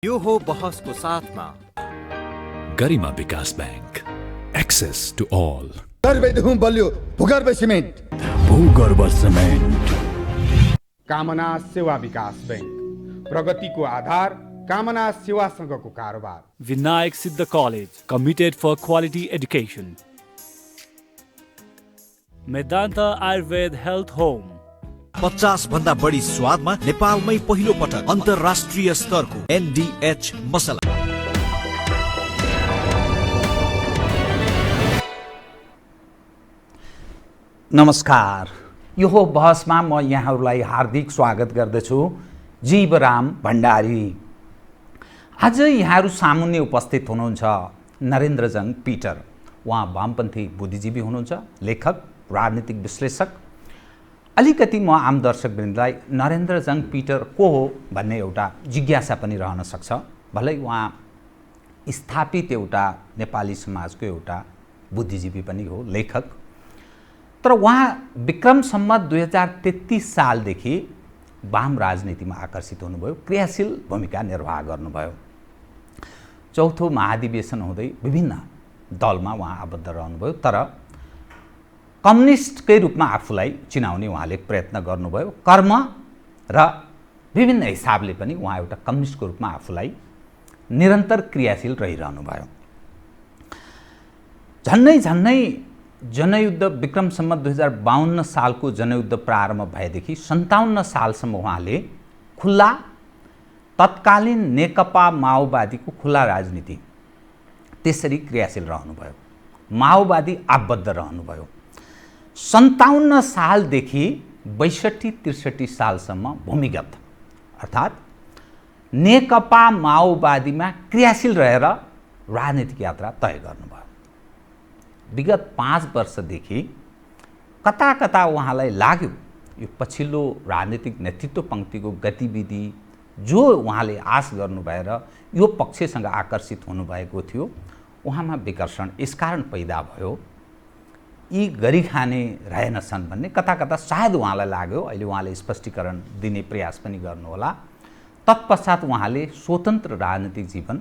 यो हो बहसको साथमा गरिमा विकास बैंक, एक्सेस टु ऑल। गर्भदेखि बलियो भूगर्भ सिमेन्ट, भूगर्भ सिमेन्ट। कामना सेवा विकास बैंक, प्रगतिको आधार कामना सेवासँगको कारोबार। Vinayak Siddha college, committed for quality education. Medanta Ayurveda health home, 50 भन्दा बढी स्वादमा नेपालमै पहिलो पटक अन्तर्राष्ट्रिय स्तरको NDH मसला। नमस्कार, यो हो बहसमा म यहाँहरूलाई हार्दिक स्वागत गर्दछु। जीवराम भण्डारी। आज यहाँहरू सामुन्ने उपस्थित हुनुहुन्छ नरेन्द्रजङ पिटर। उहाँ वामपन्थी बुद्धिजीवी हुनुहुन्छ, लेखक, राजनीतिक विश्लेषक। अलिकति म आम दर्शकवृन्दलाई नरेन्द्रजङ पिटर को हो भन्ने एउटा जिज्ञासा पनि रहन सक्छ। भलै उहाँ स्थापित एउटा नेपाली समाजको एउटा बुद्धिजीवी पनि हो, लेखक। तर उहाँ विक्रम सम्वत 2033 सालदेखि वाम राजनीतिमा आकर्षित हुनुभयो, क्रियाशील भूमिका निर्वाह गर्नुभयो। चौथो महाधिवेशन हुँदै विभिन्न दलमा उहाँ आबद्ध रहनुभयो, तर कम्युनिस्टकै रूपमा आफूलाई चिनाउने उहाँले प्रयत्न गर्नुभयो। कर्म र विभिन्न हिसाबले पनि उहाँ एउटा कम्युनिस्टको रूपमा आफूलाई निरन्तर क्रियाशील रहिरहनु भयो। झन्नै जनयुद्ध विक्रम सम्वत 2052 सालको जनयुद्ध प्रारम्भ भएदेखि 57 सालसम्म उहाँले खुल्ला तत्कालीन नेकपा माओवादीको खुल्ला राजनीति त्यसरी क्रियाशील रहनुभयो, माओवादी आबद्ध रहनुभयो। 57 सालदेखि 62-63 सालसम्म भूमिगत अर्थात् नेकपा माओवादीमा क्रियाशील रहेर राजनीतिक यात्रा तय गर्नुभयो। विगत 5 वर्षदेखि कता कता उहाँलाई लाग्यो यो पछिल्लो राजनीतिक नेतृत्व पङ्क्तिको गतिविधि जो उहाँले आश गर्नु भएर यो पक्षसँग आकर्षित हुनुभएको थियो, उहाँमा विकर्षण यसकारण पैदा भयो यी गरी खाने रहेनछन् भन्ने कता कता सायद उहाँलाई लाग्यो। अहिले उहाँले स्पष्टीकरण दिने प्रयास पनि गर्नुहोला। तत्पश्चात उहाँले स्वतन्त्र राजनीतिक जीवन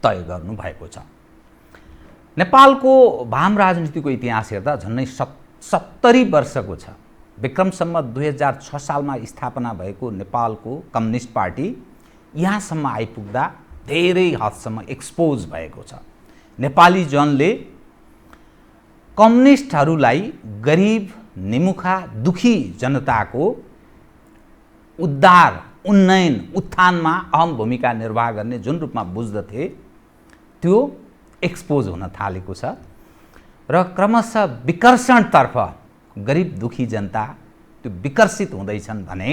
तय गर्नुभएको छ। नेपालको वाम राजनीतिको इतिहास हेर्दा झन्डै 70 वर्षको छ। विक्रम सम्वत 2006 सालमा स्थापना भएको नेपालको कम्युनिस्ट पार्टी यहाँसम्म आइपुग्दा धेरै हदसम्म एक्सपोज भएको छ। नेपाली जनले कम्युनिस्टहरूलाई गरिब, निमुखा, दुखी जनताको उद्धार, उन्नयन, उत्थानमा अहम भूमिका निर्वाह गर्ने जुन रूपमा बुझ्दथे त्यो एक्सपोज हुन थालेको छ र क्रमशः विकर्षणतर्फ गरिब दुखी जनता त्यो विकर्षित हुँदैछन् भने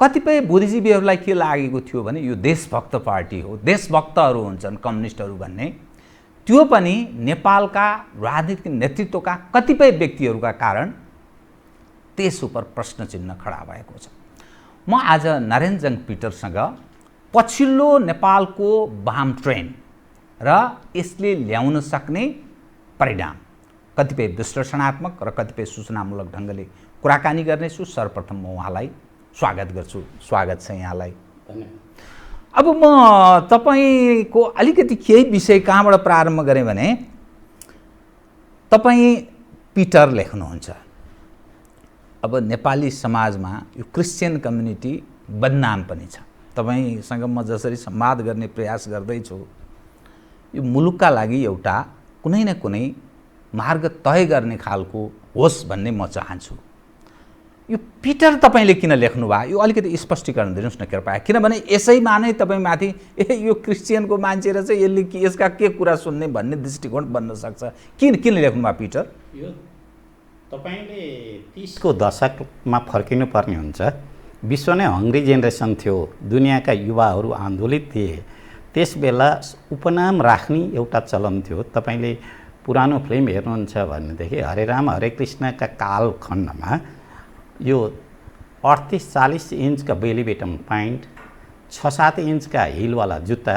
कतिपय बुद्धिजीवीहरूलाई के लागेको थियो भने यो देशभक्त पार्टी हो, देशभक्तहरू हुन्छन् कम्युनिस्टहरू भन्ने, त्यो पनि नेपालका राजनीतिक नेतृत्वका कतिपय व्यक्तिहरूका कारण त्यस उपर प्रश्न चिन्ह खडा भएको छ। म आज नरेन्द्रजङ पिटरसँग पछिल्लो नेपालको वाम ट्रेन्ड र यसले ल्याउन सक्ने परिणाम, कतिपय विश्लेषणात्मक र कतिपय सूचनामूलक ढङ्गले कुराकानी गर्नेछु। सर्वप्रथम म उहाँलाई स्वागत गर्छु। स्वागत छ यहाँलाई। अब म तपाईको अलिकति केही विषय कहाँबाट प्रारम्भ गरेँ भने तपाईँ पिटर लेख्नुहुन्छ। अब नेपाली समाजमा यो क्रिस्चियन कम्युनिटी बदनाम पनि छ। तपाईसँग म जसरी संवाद गर्ने प्रयास गर्दैछु यो मुलुकका लागि एउटा कुनै न कुनै मार्ग तय गर्ने खालको होस् भन्ने म चाहन्छु। यो पिटर तपाईँले किन लेख्नुभयो यो अलिकति स्पष्टीकरण दिनुहोस् न कृपया। किनभने यसैमा नै तपाईँमाथि यो क्रिस्चियनको मान्छे रहेछ, यसले यसका के कुरा सुन्ने भन्ने दृष्टिकोण बन्न सक्छ। किन लेख्नुभयो पिटर? यो तपाईँले 30 को दशकमा फर्किनु पर्ने हुन्छ। विश्व नै हङ्ग्री जेनेरेसन थियो, दुनियाँका युवाहरू आन्दोलित थिए। त्यस बेला उपनाम राख्ने एउटा चलन थियो। तपाईँले पुरानो फिल्म हेर्नुहुन्छ भनेदेखि हरे राम हरे कृष्णका कालखण्डमा यो 38-40 इन्चका बेली बटम प्यान्ट, 6-7 इन्चका हिलवाला जुत्ता,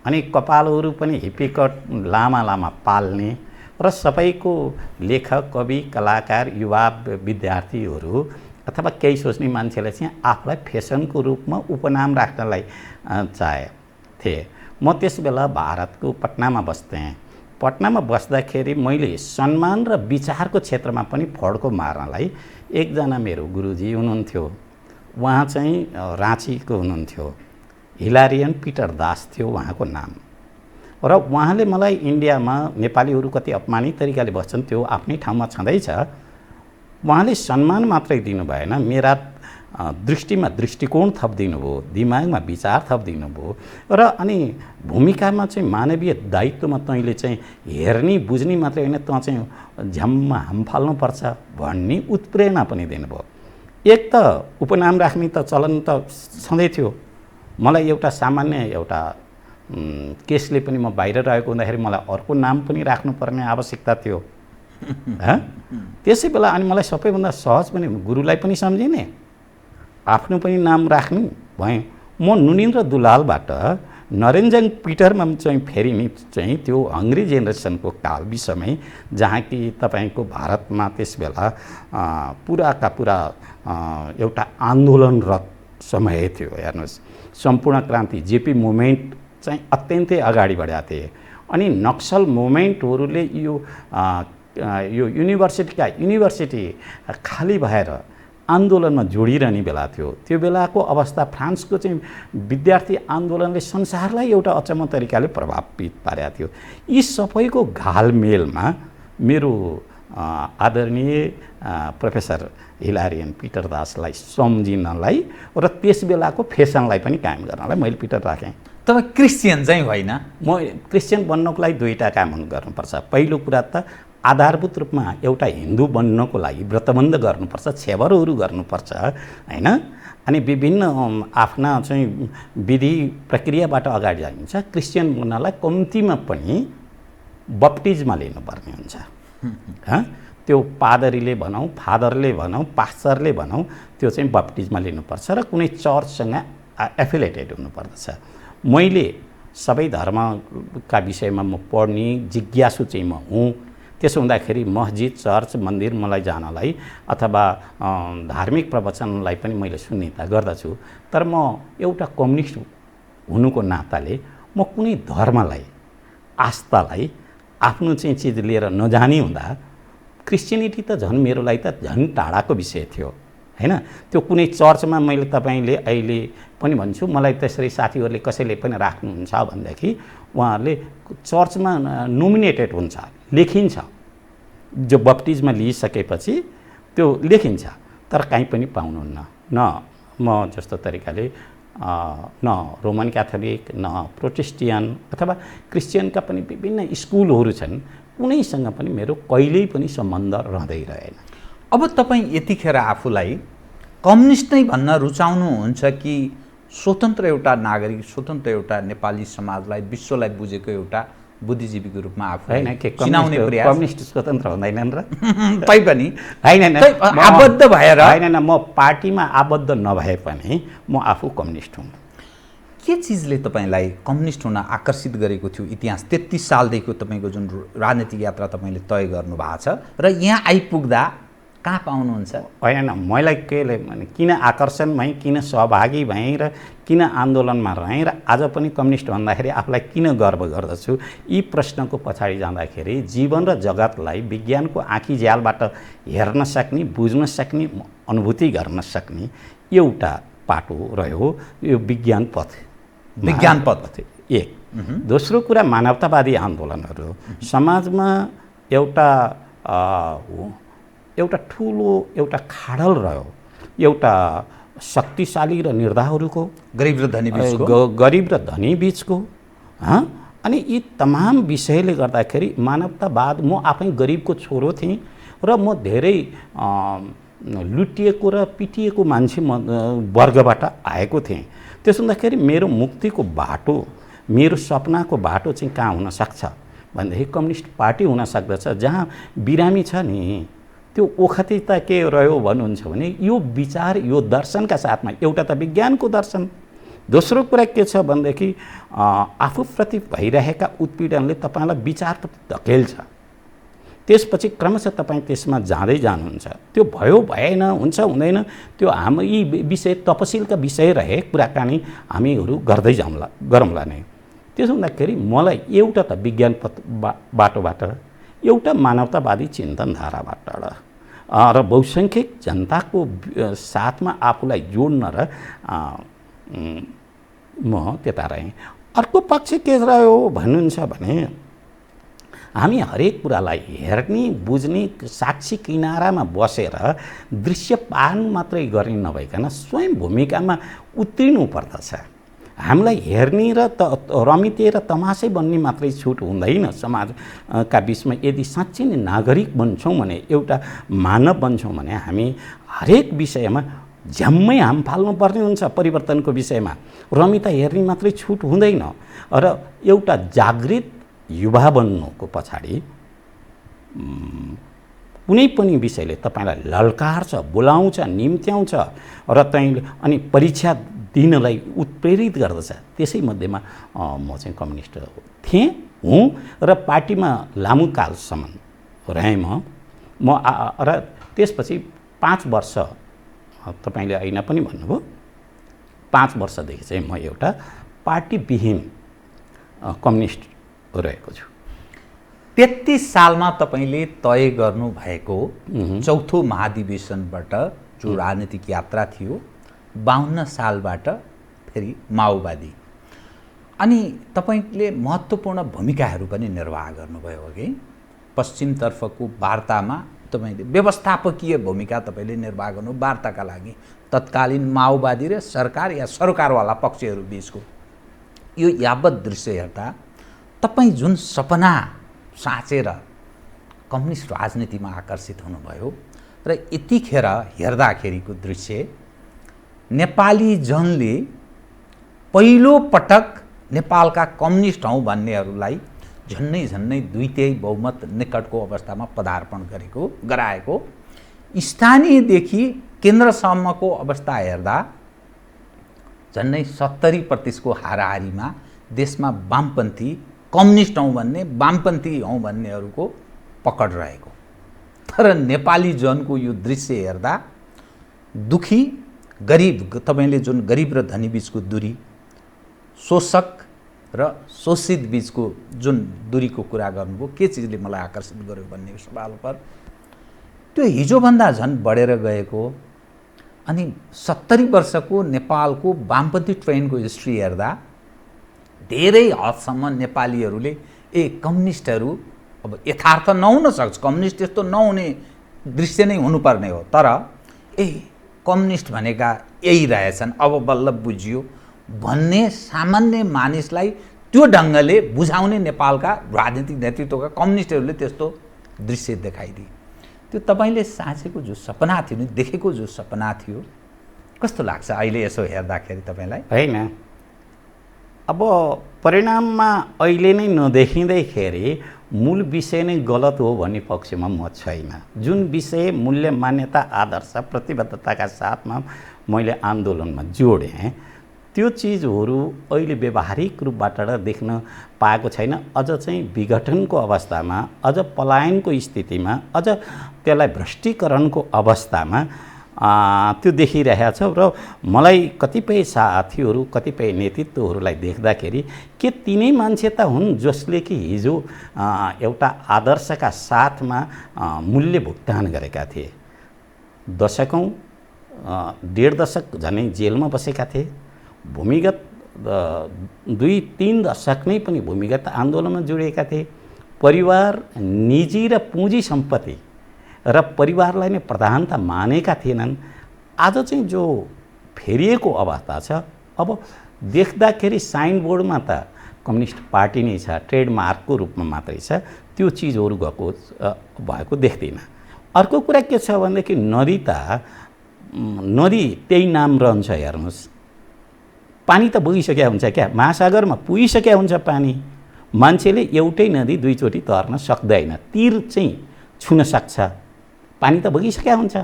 अनि कपालहरू पनि हिप्पीकट लामा पाल्ने र सबैको लेखक, कवि, कलाकार, युवा विद्यार्थीहरू अथवा केही सोच्ने मान्छेले चाहिँ आफूलाई फेसनको रूपमा उपनाम राख्नलाई चाहे। म त्यस बेला भारतको पटनामा बस्थेँ। पटनामा बस्दाखेरि मैले सम्मान र विचारको क्षेत्रमा पनि फड्को मार्नलाई एकजना मेरो गुरुजी हुनुहुन्थ्यो। उहाँ चाहिँ राँचीको हुनुहुन्थ्यो। हिलारियन पिटर दास थियो उहाँको नाम। र उहाँले मलाई इन्डियामा नेपालीहरू कति अपमानित तरिकाले बस्छन् त्यो आफ्नै ठाउँमा छँदैछ। उहाँले सम्मान मात्रै दिनु भएन, मेरा दृष्टिमा दृष्टिकोण थपिदिनु भयो, दिमागमा विचार थपिदिनु भयो र अनि भूमिकामा चाहिँ मानवीय दायित्वमा तैँले चाहिँ हेर्ने बुझ्ने मात्रै होइन, तँ चाहिँ झ्याममा हाम फाल्नुपर्छ भन्ने उत्प्रेरणा पनि दिनुभयो। एक त उपनाम राख्ने त चलन त छँदै थियो। मलाई एउटा सामान्य एउटा केसले पनि म बाहिर रहेको हुँदाखेरि मलाई अर्को नाम पनि राख्नुपर्ने आवश्यकता थियो। त्यसै बेला अनि मलाई सबैभन्दा सहज पनि गुरुलाई पनि सम्झिने, आफ्नो पनि नाम राख्नु भएँ। म नुनिन्द्र दुलालबाट नरेन्जन पिटरमा चाहिँ फेरिने चाहिँ त्यो हङ्ग्री जेनेरेसनको काल विषयमै, जहाँ कि तपाईँको भारतमा त्यस बेला पुराका पुरा एउटा आन्दोलनरत समय थियो। हेर्नुहोस्, सम्पूर्ण क्रान्ति जेपी मुभमेन्ट चाहिँ अत्यन्तै अगाडि बढेका थिए। अनि नक्सल मुभमेन्टहरूले यो युनिभर्सिटी खाली भएर आन्दोलनमा जोडिरहने बेला थियो। त्यो बेलाको अवस्था फ्रान्सको चाहिँ विद्यार्थी आन्दोलनले संसारलाई एउटा अचम्म तरिकाले प्रभावित पारेको थियो। यी सबैको घालमेलमा मेरो आदरणीय प्रोफेसर हिलारियन पिटर दासलाई सम्झिनलाई र त्यस बेलाको फेसनलाई पनि कायम गर्नलाई मैले पिटर राखेँ। तपाईँ क्रिस्चियन चाहिँ होइन? म क्रिस्चियन बन्नको लागि दुईवटा काम गर्नुपर्छ। पहिलो कुरा त आधारभूत रूपमा एउटा हिन्दू बन्नको लागि व्रतबन्ध गर्नुपर्छ, छेवरहरू गर्नुपर्छ होइन। अनि विभिन्न आफ्ना चाहिँ विधि प्रक्रियाबाट अगाडि जान्छ। क्रिस्चियन बन्नलाई कम्तीमा पनि बप्टिजमा लिनुपर्ने हुन्छ। त्यो पादरीले भनौँ, फादरले भनौँ, पास्टरले भनौँ, त्यो चाहिँ बप्टिजमा लिनुपर्छ र कुनै चर्चसँग एफिलिएटेड हुनुपर्दछ। मैले सबै धर्मका विषयमा म पढ्ने जिज्ञासु चाहिँ म हुँ। त्यसो हुँदाखेरि मस्जिद, चर्च, मन्दिर मलाई जानलाई अथवा धार्मिक प्रवचनलाई पनि मैले सुन्ने गर्दछु। तर म एउटा कम्युनिस्ट हुनुको नाताले म कुनै धर्मलाई, आस्थालाई आफ्नो चाहिँ चिज लिएर नजानी हुँदा क्रिस्चियनिटी त झन् मेरो लागि त झन् टाढाको विषय थियो होइन। त्यो कुनै चर्चमा मैले तपाईँले अहिले पनि भन्छु, मलाई त्यसरी साथीहरूले कसैले पनि राख्नुहुन्छ भनेदेखि उहाँहरूले चर्चमा नोमिनेटेड हुन्छ, लेखिन्छ। जो बप्टिजमा लिइसकेपछि त्यो लेखिन्छ, तर कहीँ पनि पाउनुहुन्न। न म जस्तो तरिकाले न रोमन क्याथोलिक, न प्रोटेस्टियन अथवा क्रिस्चियनका पनि विभिन्न स्कुलहरू छन्, कुनैसँग पनि मेरो कहिल्यै पनि सम्बन्ध रहँदै रहेन। अब तपाईँ यतिखेर आफूलाई कम्युनिस्ट नै भन्न रुचाउनुहुन्छ कि स्वतन्त्र एउटा नागरिक, स्वतन्त्र एउटा नेपाली समाजलाई, विश्वलाई बुझेको एउटा बुद्धिजीवीको रूपमा आफूलाई चिनाउने प्रयास? कम्युनिस्ट स्वतन्त्र हुँदैनन् र तै पनि होइन, आबद्ध भएर होइन, म पार्टीमा आबद्ध नभए पनि म आफू कम्युनिस्ट हुँ। के चिजले तपाईँलाई कम्युनिस्ट हुन आकर्षित गरेको थियो? इतिहास 33 सालदेखिको तपाईँको जुन राजनीतिक यात्रा तपाईँले तय गर्नुभएको छ र यहाँ आइपुग्दा कहाँ पाउनुहुन्छ? होइन, मलाई केले भने किन आकर्षण भएँ, किन सहभागी भएँ र किन आन्दोलनमा रहेँ र आज पनि कम्युनिस्ट भन्दाखेरि आफूलाई किन गर्व गर्दछु, यी प्रश्नको पछाडि जाँदाखेरि जीवन र जगतलाई विज्ञानको आँखी झ्यालबाट हेर्न सक्ने, बुझ्न सक्ने, अनुभूति गर्न सक्ने एउटा पाटो रह्यो यो विज्ञान पथ। एक। दोस्रो कुरा मानवतावादी आन्दोलनहरू समाजमा एउटा ठुलो एउटा खाडल रह्यो, एउटा शक्तिशाली र निर्धाहरूको, गरिब र धनी बिचको। अनि यी तमाम विषयले गर्दाखेरि मानवतावाद, म आफै गरिबको छोरो थिएँ र म धेरै लुटिएको र पिटिएको मान्छे वर्गबाट आएको थिएँ। त्यसो हुँदाखेरि मेरो मुक्तिको बाटो, मेरो सपनाको बाटो चाहिँ कहाँ हुनसक्छ भनेदेखि कम्युनिस्ट पार्टी हुन सक्दछ, जहाँ बिरामी छ नि त्यो ओखती त के रह्यो भन्नुहुन्छ भने यो विचार, यो दर्शनका साथमा एउटा त विज्ञानको दर्शन, दोस्रो कुरा के छ भनेदेखि आफूप्रति भइरहेका उत्पीडनले तपाईँलाई विचारप्रति धकेल्छ। त्यसपछि क्रमशः तपाईँ त्यसमा जाँदै जानुहुन्छ। त्यो भयो भएन, हुन्छ हुँदैन, त्यो हाम्रो यी विषय तपसिलका विषय रहे कुराकानी हामीहरू गर्दै गरौँला नै। त्यसो हुँदाखेरि मलाई एउटा त विज्ञान बाटोबाट, एउटा मानवतावादी चिन्तनधाराबाट र बहुसङ्ख्यक जनताको साथमा आफूलाई जोड्न र म त्यता रहेँ। अर्को पक्ष के रह्यो भन्नुहुन्छ भने हामी हरेक कुरालाई हेर्ने बुझ्ने साक्षी किनारामा बसेर दृश्य पार्नु मात्रै गर्ने नभइकन स्वयं भूमिकामा उत्रिनु पर्दछ। हामीलाई हेर्ने र रमिते र तमासै बन्ने मात्रै छुट हुँदैन। समाजका बिचमा यदि साँच्चै नै नागरिक बन्छौँ भने, एउटा मानव बन्छौँ भने हामी हरेक विषयमा झ्याम्मै हाम फाल्नुपर्ने हुन्छ। परिवर्तनको विषयमा रमिता हेर्ने मात्रै छुट हुँदैन र एउटा जागृत युवा बन्नुको पछाडि कुनै पनि विषयले तपाईँलाई ललकार्छ, बोलाउँछ, निम्त्याउँछ र तैँले अनि परीक्षा दिनलाई उत्प्रेरित गर्दछ। त्यसै मध्येमा म चाहिँ कम्युनिस्ट थिएँ, हुँ र पार्टीमा लामो कालसम्म रहेँ म र त्यसपछि 5 वर्ष तपाईँले ऐना पनि भन्नुभयो, 5 वर्षदेखि चाहिँ म एउटा पार्टीविहीन कम्युनिस्ट रहेको छु। 33 सालमा तपाईँले तय गर्नुभएको चौथो महाधिवेशनबाट जो राजनीतिक यात्रा थियो, 52 सालबाट फेरि माओवादी, अनि तपाईँले महत्त्वपूर्ण भूमिकाहरू पनि निर्वाह गर्नुभयो अघि। पश्चिमतर्फको वार्तामा तपाईँले व्यवस्थापकीय भूमिका तपाईँले निर्वाह गर्नु, वार्ताका लागि तत्कालीन माओवादी र सरकार या सरकारवाला पक्षहरू बिचको यो यावत दृश्य हेर्दा तपाईँ जुन सपना साँचेर कम्युनिस्ट राजनीतिमा आकर्षित हुनुभयो र यतिखेर हेर्दाखेरिको दृश्य नेपाली जनले पहिलो पटक नेपालका कम्युनिस्ट हौँ भन्नेहरूलाई झन्नै 2/3 बहुमत निकटको अवस्थामा पदार्पण गराएको, स्थानीयदेखि केन्द्रसम्मको अवस्था हेर्दा झन्नै 70% हाराहारीमा देशमा वामपन्थी कम्युनिस्ट हौँ भन्ने, वामपन्थी हौँ भन्नेहरूको पकड रहेको। तर नेपाली जनको यो दृश्य हेर्दा दुखी गरिब, तपाईँले जुन गरिब र धनी बिचको दूरी, शोषक र शोषित बिचको जुन दूरीको कुरा गर्नुभयो, के चिजले मलाई आकर्षित गर्यो भन्ने सवाल पर त्यो हिजोभन्दा झन् बढेर गएको। अनि 70 वर्षको नेपालको वामपन्थी ट्रेनको हिस्ट्री हेर्दा धेरै हदसम्म नेपालीहरूले कम्युनिस्टहरू अब यथार्थ नहुन सक्छ, कम्युनिस्ट त्यस्तो नहुने दृश्य नै हुनुपर्ने हो, तर कम्युनिस्ट भनेका यही रहेछन् अब बल्ल बुझियो भन्ने सामान्य मानिसलाई त्यो ढङ्गले बुझाउने नेपालका राजनीतिक नेतृत्वका कम्युनिस्टहरूले त्यस्तो दृश्य देखाइदिए। त्यो तपाईँले साँचेको जो सपना थियो नि, देखेको जो सपना थियो, कस्तो लाग्छ अहिले यसो हेर्दाखेरि तपाईँलाई? होइन, अब परिणाममा अहिले नै नदेखिँदैखेरि मूल विषय नै गलत हो भन्ने पक्षमा म छैन। जुन विषय मूल्य, मान्यता, आदर्श, प्रतिबद्धताका साथमा मैले आन्दोलनमा जोडेँ, त्यो चिजहरू अहिले व्यावहारिक रूपबाट देख्न पाएको छैन। अझ चाहिँ विघटनको अवस्थामा, अझ पलायनको स्थितिमा, अझ त्यसलाई भ्रष्टीकरणको अवस्थामा त्यो देखिरहेको छ। र मलाई कतिपय साथीहरू, कतिपय नेतृत्वहरूलाई देख्दाखेरि के तिनै मान्छे त हुन् जसले कि हिजो एउटा आदर्शका साथमा मूल्य भुक्तान गरेका थिए, दशकौँ 1.5 दशक झनै जेलमा बसेका थिए, भूमिगत 2-3 दशक नै पनि भूमिगत आन्दोलनमा जोडिएका थिए, परिवार, निजी र पुँजी सम्पत्ति र परिवारलाई नै प्रधानता मानेका थिएनन्। आज चाहिँ जो फेरिएको अवस्था छ, अब देख्दाखेरि साइनबोर्डमा त कम्युनिस्ट पार्टी नै छ, ट्रेडमार्कको रूपमा मात्रै छ, त्यो चिजहरू भएको देख्दिनँ। अर्को कुरा के छ भनेदेखि नदी त्यही नाम रहन्छ। हेर्नुहोस्, पानी त बगिसक्या हुन्छ क्या, महासागरमा पुगिसक्या हुन्छ पानी, मान्छेले एउटै नदी 2 चोटि तर्न सक्दैन, तीर चाहिँ छुन सक्छ, पानी त बगिसक्या हुन्छ।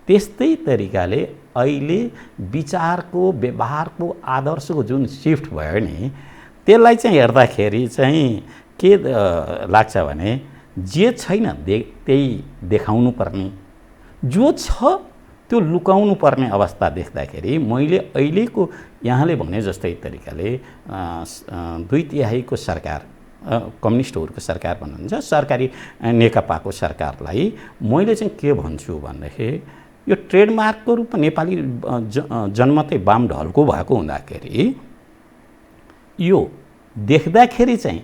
त्यस्तै तरिकाले अहिले विचारको, व्यवहारको, आदर्शको जुन सिफ्ट भयो नि, त्यसलाई चाहिँ हेर्दाखेरि चाहिँ के लाग्छ भने जे छैन त्यही देखाउनु पर्ने, जो छ त्यो लुकाउनु पर्ने अवस्था देख्दाखेरि मैले अहिलेको यहाँले भने जस्तै तरिकाले 2/3 सरकार कम्युनिस्टहरूको सरकार भन्नुहुन्छ, सरकारी नेकपाको सरकारलाई मैले चाहिँ के भन्छु भन्दाखेरि यो ट्रेडमार्कको रूपमा नेपाली जन्मतै वाम ढलको भएको हुँदाखेरि यो देख्दाखेरि चाहिँ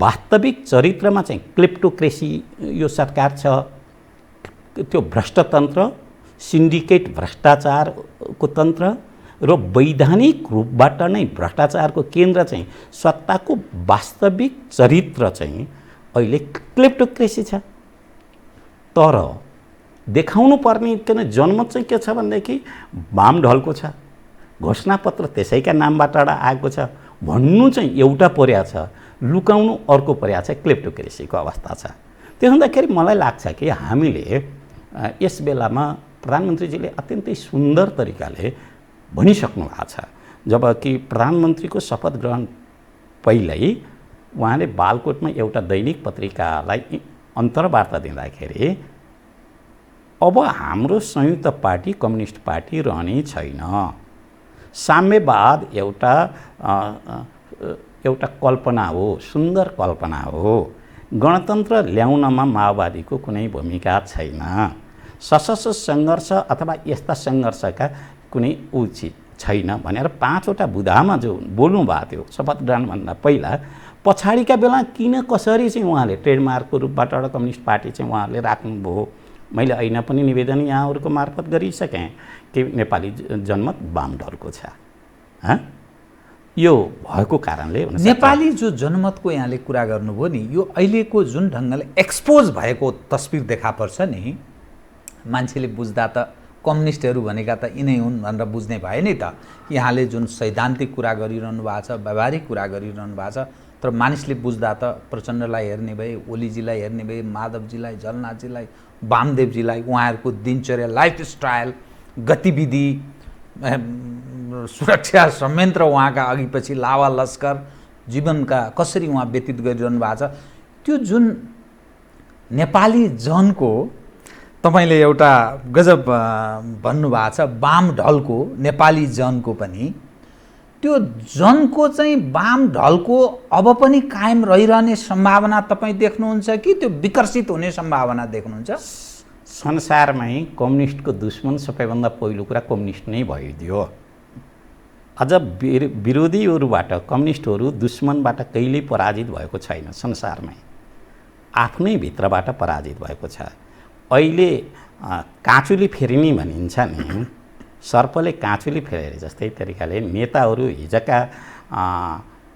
वास्तविक चरित्रमा चाहिँ क्लिप्टोक्रेसी यो सरकार छ, त्यो भ्रष्टतन्त्र, सिन्डिकेट भ्रष्टाचारको तन्त्र र वैधानिक रूपबाट नै भ्रष्टाचारको केन्द्र चाहिँ सत्ताको वास्तविक चरित्र चाहिँ अहिले क्लिप्टोक्रेसी छ। तर देखाउनु पर्ने किन जनमत चाहिँ के छ भनेदेखि वाम ढलको छ, घोषणापत्र त्यसैका नामबाट आएको छ भन्नु चाहिँ एउटा पर्या छ, लुकाउनु अर्को पर्या छ, क्लिप्टोक्रेसीको अवस्था छ। त्यसो हुँदाखेरि मलाई लाग्छ कि हामीले यस बेलामा प्रधानमन्त्रीजीले अत्यन्तै सुन्दर तरिकाले भनिसक्नु भएको छ। जब कि प्रधानमन्त्रीको शपथ ग्रहण पहिल्यै उहाँले बालकोटमा एउटा दैनिक पत्रिकालाई अन्तर्वार्ता दिँदाखेरि अब हाम्रो संयुक्त पार्टी कम्युनिस्ट पार्टी रहने छैन, साम्यवाद एउटा कल्पना हो, सुन्दर कल्पना हो, गणतन्त्र ल्याउनमा माओवादीको कुनै भूमिका छैन, सशस्त्र सङ्घर्ष अथवा यस्ता सङ्घर्षका कुनै उचित छैन भनेर 5वटा बुँदामा जो बोल्नु भएको थियो शपथ ग्रहणभन्दा पहिला, पछाडिका बेला किन कसरी चाहिँ उहाँले ट्रेडमार्कको रूपबाट एउटा कम्युनिस्ट पार्टी चाहिँ उहाँहरूले राख्नुभयो। मैले ऐना पनि निवेदन यहाँहरूको मार्फत गरिसकेँ कि नेपाली जनमत वाम ढलको छ। यो भएको कारणले नेपाली जो जनमतको यहाँले कुरा गर्नुभयो नि, यो अहिलेको जुन ढङ्गले एक्सपोज भएको तस्बिर देखा पर्छ नि, मान्छेले बुझ्दा त कम्युनिस्टहरू भनेका त यिनै हुन् भनेर बुझ्ने भयो नि त। यहाँले जुन सैद्धान्तिक कुरा गरिरहनु भएको छ, व्यावहारिक कुरा गरिरहनु भएको छ, तर मानिसले बुझ्दा त प्रचण्डलाई हेर्ने भए, ओलीजीलाई हेर्ने भए, माधवजीलाई, जलनाथजीलाई, वामदेवजीलाई, उहाँहरूको दिनचर्या, लाइफस्टाइल, गतिविधि, सुरक्षा संयन्त्र, उहाँका अघिपछि लावा लस्कर, जीवनका कसरी उहाँ व्यतीत गरिरहनु भएको छ, त्यो जुन नेपाली जनको तपाईले एउटा गजब भन्नुभएको छ, वाम ढलको नेपाली जनको पनि त्यो जनको चाहिँ वाम ढलको अब पनि कायम रहिरहने सम्भावना तपाईँ देख्नुहुन्छ कि त्यो विकसित हुने सम्भावना देख्नुहुन्छ? संसारमै कम्युनिस्टको दुश्मन सबैभन्दा पहिलो कुरा कम्युनिस्ट नै भइदियो। अझ विरोधीहरूबाट कम्युनिस्टहरू दुश्मनबाट कहिल्यै पराजित भएको छैन संसारमै, आफ्नै भित्रबाट पराजित भएको छ। अहिले काँचुली फेरिनी भनिन्छ नि, सर्पले काँचुली फेरे जस्तै तरिकाले नेताहरू हिजोका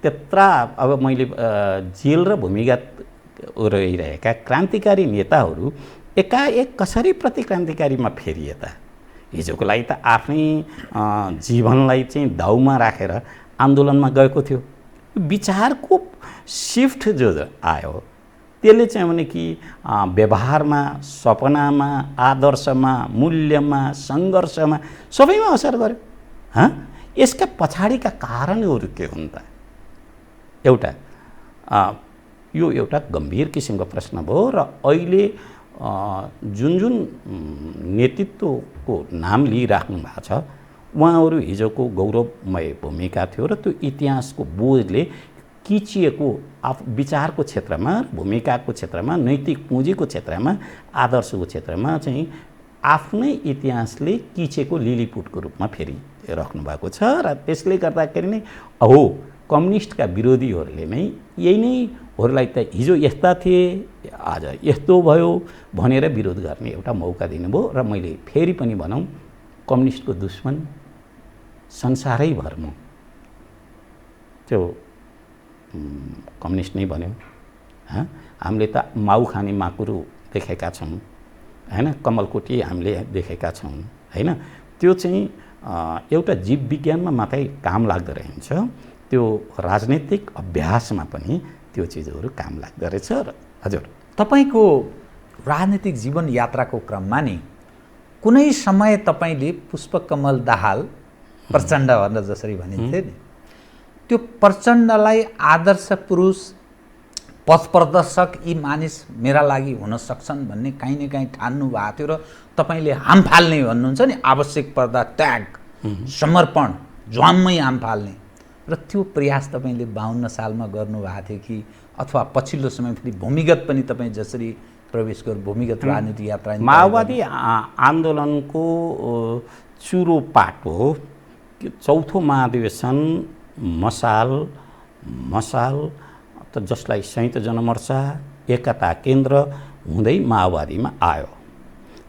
त्यत्रा अब मैले जेल र भूमिगत रहिरहेका क्रान्तिकारी नेताहरू एकाएक कसरी प्रतिक्रान्तिकारीमा फेरिए त? हिजोको लागि त आफ्नै जीवनलाई चाहिँ दाउमा राखेर आन्दोलनमा गएको थियो। विचारको सिफ्ट जो आयो त्यसले चाहिँ भने कि व्यवहारमा, सपनामा, आदर्शमा, मूल्यमा, सङ्घर्षमा सबैमा असर गर्यो। यसका पछाडिका कारणहरू के हुन् त? यो एउटा गम्भीर किसिमको प्रश्न भयो र अहिले जुन नेतृत्वको नाम लिइराख्नु भएको छ उहाँहरू हिजोको गौरवमय भूमिका थियो र त्यो इतिहासको बोझले किचिएको विचारको क्षेत्रमा, भूमिकाको क्षेत्रमा, नैतिक पुँजीको क्षेत्रमा, आदर्शको क्षेत्रमा चाहिँ आफ्नै इतिहासले किचेको लिलिपुटको रूपमा फेरि राख्नु भएको छ र त्यसले गर्दाखेरि नै हो कम्युनिस्टका विरोधीहरूले नै यही नै हरूलाई त हिजो यस्ता थिए आज यस्तो भयो भनेर विरोध गर्ने एउटा मौका दिनुभयो र मैले फेरि पनि भनौँ कम्युनिस्टको दुश्मन संसारैभरमा त्यो कम्युनिस्ट नै भन्यो। हामीले त माउ खाने माकुरो देखेका छौँ हैन, कमलकोटी हामीले देखेका छौँ हैन। त्यो चाहिँ एउटा जीव विज्ञानमा मात्रै काम लाग्दो रहन्छ, त्यो राजनीतिक अभ्यासमा पनि त्यो चिजहरू काम लाग्दो रहेछ। हजुर, तपाईँको राजनीतिक जीवन यात्राको क्रममा नि कुनै समय तपाईँले पुष्पकमल दाहाल प्रचण्ड भनेर जसरी भनिन्थे नि, त्यो प्रचण्डलाई आदर्श पुरुष, पथ प्रदर्शक यी मानिस मेरा लागि हुन सक्छन् भन्ने काहीँ न काहीँ ठान्नु भएको थियो र तपाईँले हाम फाल्ने भन्नुहुन्छ नि, आवश्यक पर्दा त्याग, समर्पण, ज्वाममै हाम फाल्ने, र त्यो प्रयास तपाईँले 52 सालमा गर्नुभएको थियो कि अथवा पछिल्लो समय फेरि भूमिगत पनि तपाईँ जसरी प्रवेश गर्नु भूमिगत राजनीतिक यात्रा माओवादी आन्दोलनको चुरो पाटो चौथो महाधिवेशन मसाल त जसलाई संयुक्त जनमोर्चा एकता केन्द्र हुँदै माओवादीमा आयो।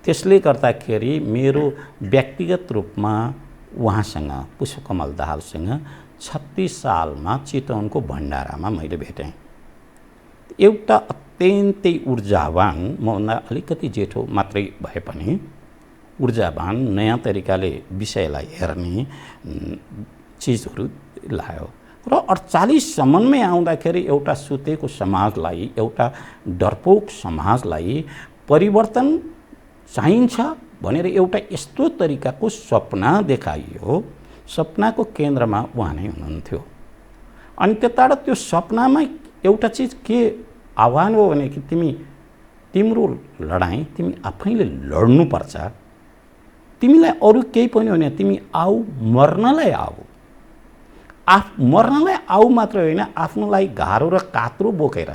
त्यसले गर्दाखेरि मेरो व्यक्तिगत रूपमा उहाँसँग पुष्पकमल दाहालसँग 36 सालमा चितवनको भण्डारामा मैले भेटेँ। एउटा अत्यन्तै ऊर्जावान, मभन्दा अलिकति जेठो मात्रै भए पनि ऊर्जावान, नयाँ तरिकाले विषयलाई हेर्ने चिजहरू लायो र 48 सम्ममै आउँदाखेरि एउटा सुतेको समाजलाई, एउटा डरपोक समाजलाई परिवर्तन चाहिन्छ भनेर एउटा यस्तो तरिकाको सपना देखाइयो। सपनाको केन्द्रमा उहाँ नै हुनुहुन्थ्यो। अनि त्यताबाट त्यो सपनामा एउटा चिज के आह्वान हो भने कि तिम्रो लडाइँ तिमी आफैले लड्नुपर्छ, तिमीलाई अरू केही पनि होइन, तिमी आऊ, मर्नलाई आऊ, मर्नलाई आऊ मात्र होइन, आफ्नो लागि घारो र कात्रो बोकेर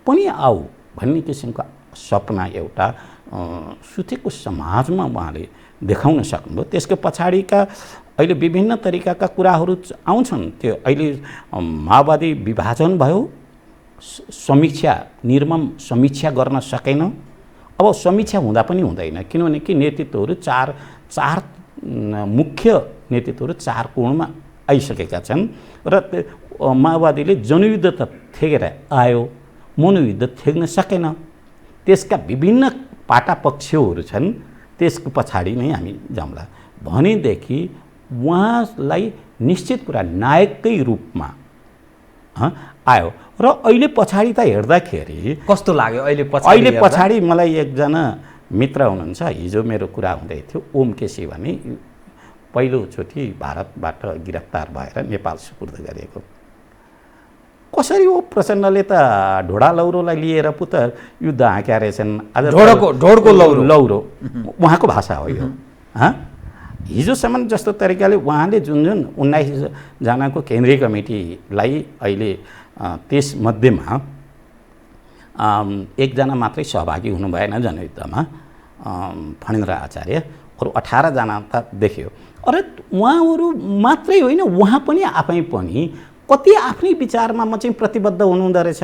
पनि आऊ भन्ने किसिमको सपना एउटा सुतेको समाजमा उहाँले देखाउन सक्नुभयो। त्यसको पछाडिका अहिले विभिन्न तरिकाका कुराहरू आउँछन्। त्यो अहिले माओवादी विभाजन भयो, निर्मम समीक्षा गर्न सकेन। अब समीक्षा हुँदा पनि हुँदैन, किनभने कि नेतृत्वहरू चार मुख्य नेतृत्वहरू 4 कोणमा आइसकेका छन् र माओवादीले जनयुद्ध त थेगेर आयो, मनोयुद्ध थेग्न सकेन। त्यसका विभिन्न पाटापक्षहरू छन्, त्यसको पछाडि नै हामी जाउँला भनेदेखि उहाँलाई निश्चित कुरा नायककै रूपमा आयो। र अहिले पछाडि त हेर्दाखेरि कस्तो लाग्यो? अहिले पछाडि मलाई एकजना मित्र हुनुहुन्छ, हिजो मेरो कुरा हुँदै थियो, ओम केसी भने पहिलोचोटि भारतबाट गिरफ्तार भएर नेपाल सुपुर्द गरिएको। कसरी हो प्रचण्डले त ढोडा लौरोलाई लिएर पो त युद्ध हाँक्या रहेछन्। आज ढोडको लौरो उहाँको भाषा हो यो। हिजोसम्म जस्तो तरिकाले उहाँले जुन 19 जनाको केन्द्रीय कमिटीलाई अहिले त्यसमध्येमा 1 जना मात्रै सहभागी हुनु भएन जनयुद्धमा, फणेन्द्र आचार्य, अरू 18 जना त देखियो। अरे उहाँहरू मात्रै होइन, उहाँ पनि आफै पनि कति आफ्नै विचारमा म चाहिँ प्रतिबद्ध हुनुहुँदो रहेछ।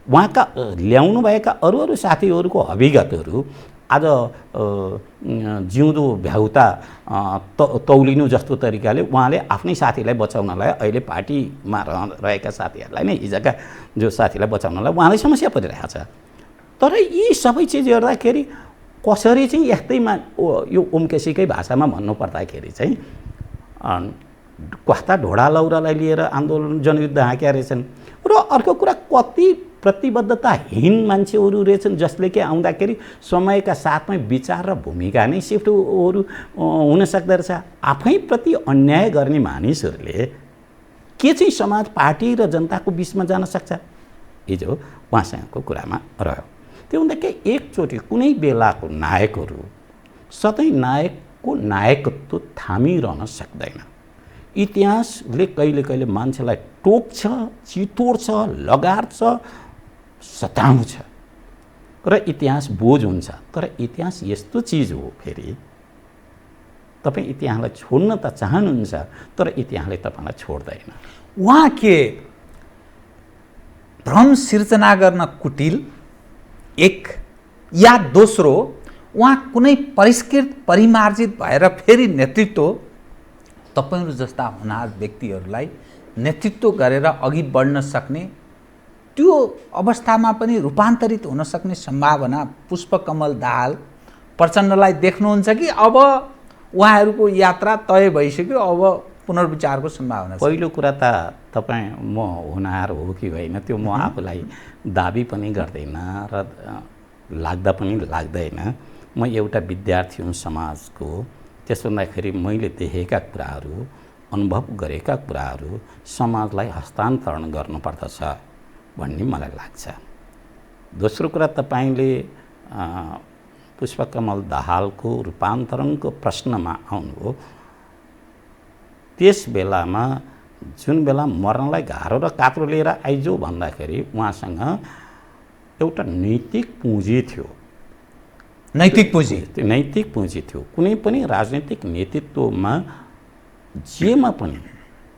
उहाँका ल्याउनुभएका अरू साथीहरूको अभिगतहरू आज जिउँदो भ्याउता तौलिनु जस्तो तरिकाले उहाँले आफ्नै साथीलाई बचाउनलाई अहिले पार्टीमा रहेका साथीहरूलाई नै, हिजोका जो साथीलाई बचाउनलाई उहाँलाई समस्या परिरहेको छ। तर यी सबै चिज हेर्दाखेरि कसरी चाहिँ यस्तैमा यो ओमकेसीकै भाषामा भन्नुपर्दाखेरि चाहिँ कस्ता ढोडा लौरालाई लिएर आन्दोलन जनयुद्ध हाँक्या रहेछन्। र अर्को कुरा कति प्रतिबद्धताहीन मान्छेहरू रहेछन् जसले कि आउँदाखेरि समयका साथमै विचार र भूमिका नै सिफ्टहरू हुन सक्दो रहेछ। आफैप्रति अन्याय गर्ने मानिसहरूले के चाहिँ समाज, पार्टी र जनताको बिचमा जान सक्छ? हिजो उहाँसँगको कुरामा रह्यो। त्यो भन्दा एकचोटि कुनै बेलाको नायकहरू सधैँ नायकको नायकत्व थामिरहन सक्दैन। इतिहासले कहिले कहिले मान्छेलाई टोक्छ, चितोड्छ, लगार्छ, सताउँछ र इतिहास बोझ हुन्छ। तर इतिहास यस्तो चिज हो, फेरि तपाईँ इतिहासलाई छोड्न त चाहनुहुन्छ तर इतिहासले तपाईँलाई छोड्दैन। उहाँ के भ्रम सिर्जना गर्न कुटिल एक, या दोस्रो उहाँ कुनै परिष्कृत परिमार्जित भएर फेरि नेतृत्व तपाईहरू जस्ता हुनार व्यक्तिहरूलाई नेतृत्व गरेर अघि बढ्न सक्ने, त्यो अवस्थामा पनि रूपान्तरित हुन सक्ने सम्भावना पुष्पकमल दाहाल प्रचण्डलाई देख्नुहुन्छ कि अब उहाँहरूको यात्रा तय भइसक्यो, अब पुनर्विचारको सम्भावना छ? पहिलो कुरा त तपाईँ म हुनार हो कि होइन त्यो म आफूलाई दाबी पनि गर्दैन र लाग्दा पनि लाग्दैन। म एउटा विद्यार्थी हुँ समाजको। त्यसो हुँदाखेरि मैले देखेका कुराहरू, अनुभव गरेका कुराहरू समाजलाई हस्तान्तरण गर्नुपर्दछ। भन्ने मलाई लाग्छ। दोस्रो कुरा, तपाईँले पुष्पकमल दाहालको रूपान्तरणको प्रश्नमा आउनुभयो। त्यस बेलामा जुन बेला मर्नलाई गाह्रो र कात्रो लिएर आइजो भन्दाखेरि उहाँसँग एउटा नैतिक पुँजी थियो। नैतिक पुँजी? त्यो नैतिक पुँजी थियो। कुनै पनि राजनैतिक नेतृत्वमा जेमा पनि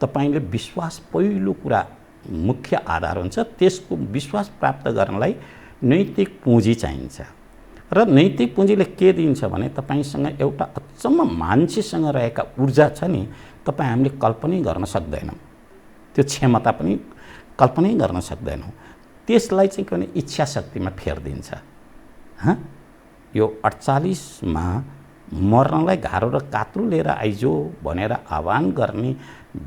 तपाईँले विश्वास पहिलो कुरा मुख्य आधार हुन्छ। त्यसको विश्वास प्राप्त गर्नलाई नैतिक पुँजी चाहिन्छ। र नैतिक पुँजीले के दिन्छ भने तपाईँसँग एउटा अचम्म मान्छेसँग रहेका ऊर्जा छ नि, तपाईँ हामीले कल्पनै गर्न सक्दैनौँ। त्यो क्षमता पनि कल्पनै गर्न सक्दैनौँ। त्यसलाई चाहिँ के भने इच्छा शक्तिमा फेरिदिन्छ। यो 48मा मर्नलाई गाह्रो र कात्रो लिएर आइजो भनेर आह्वान गर्ने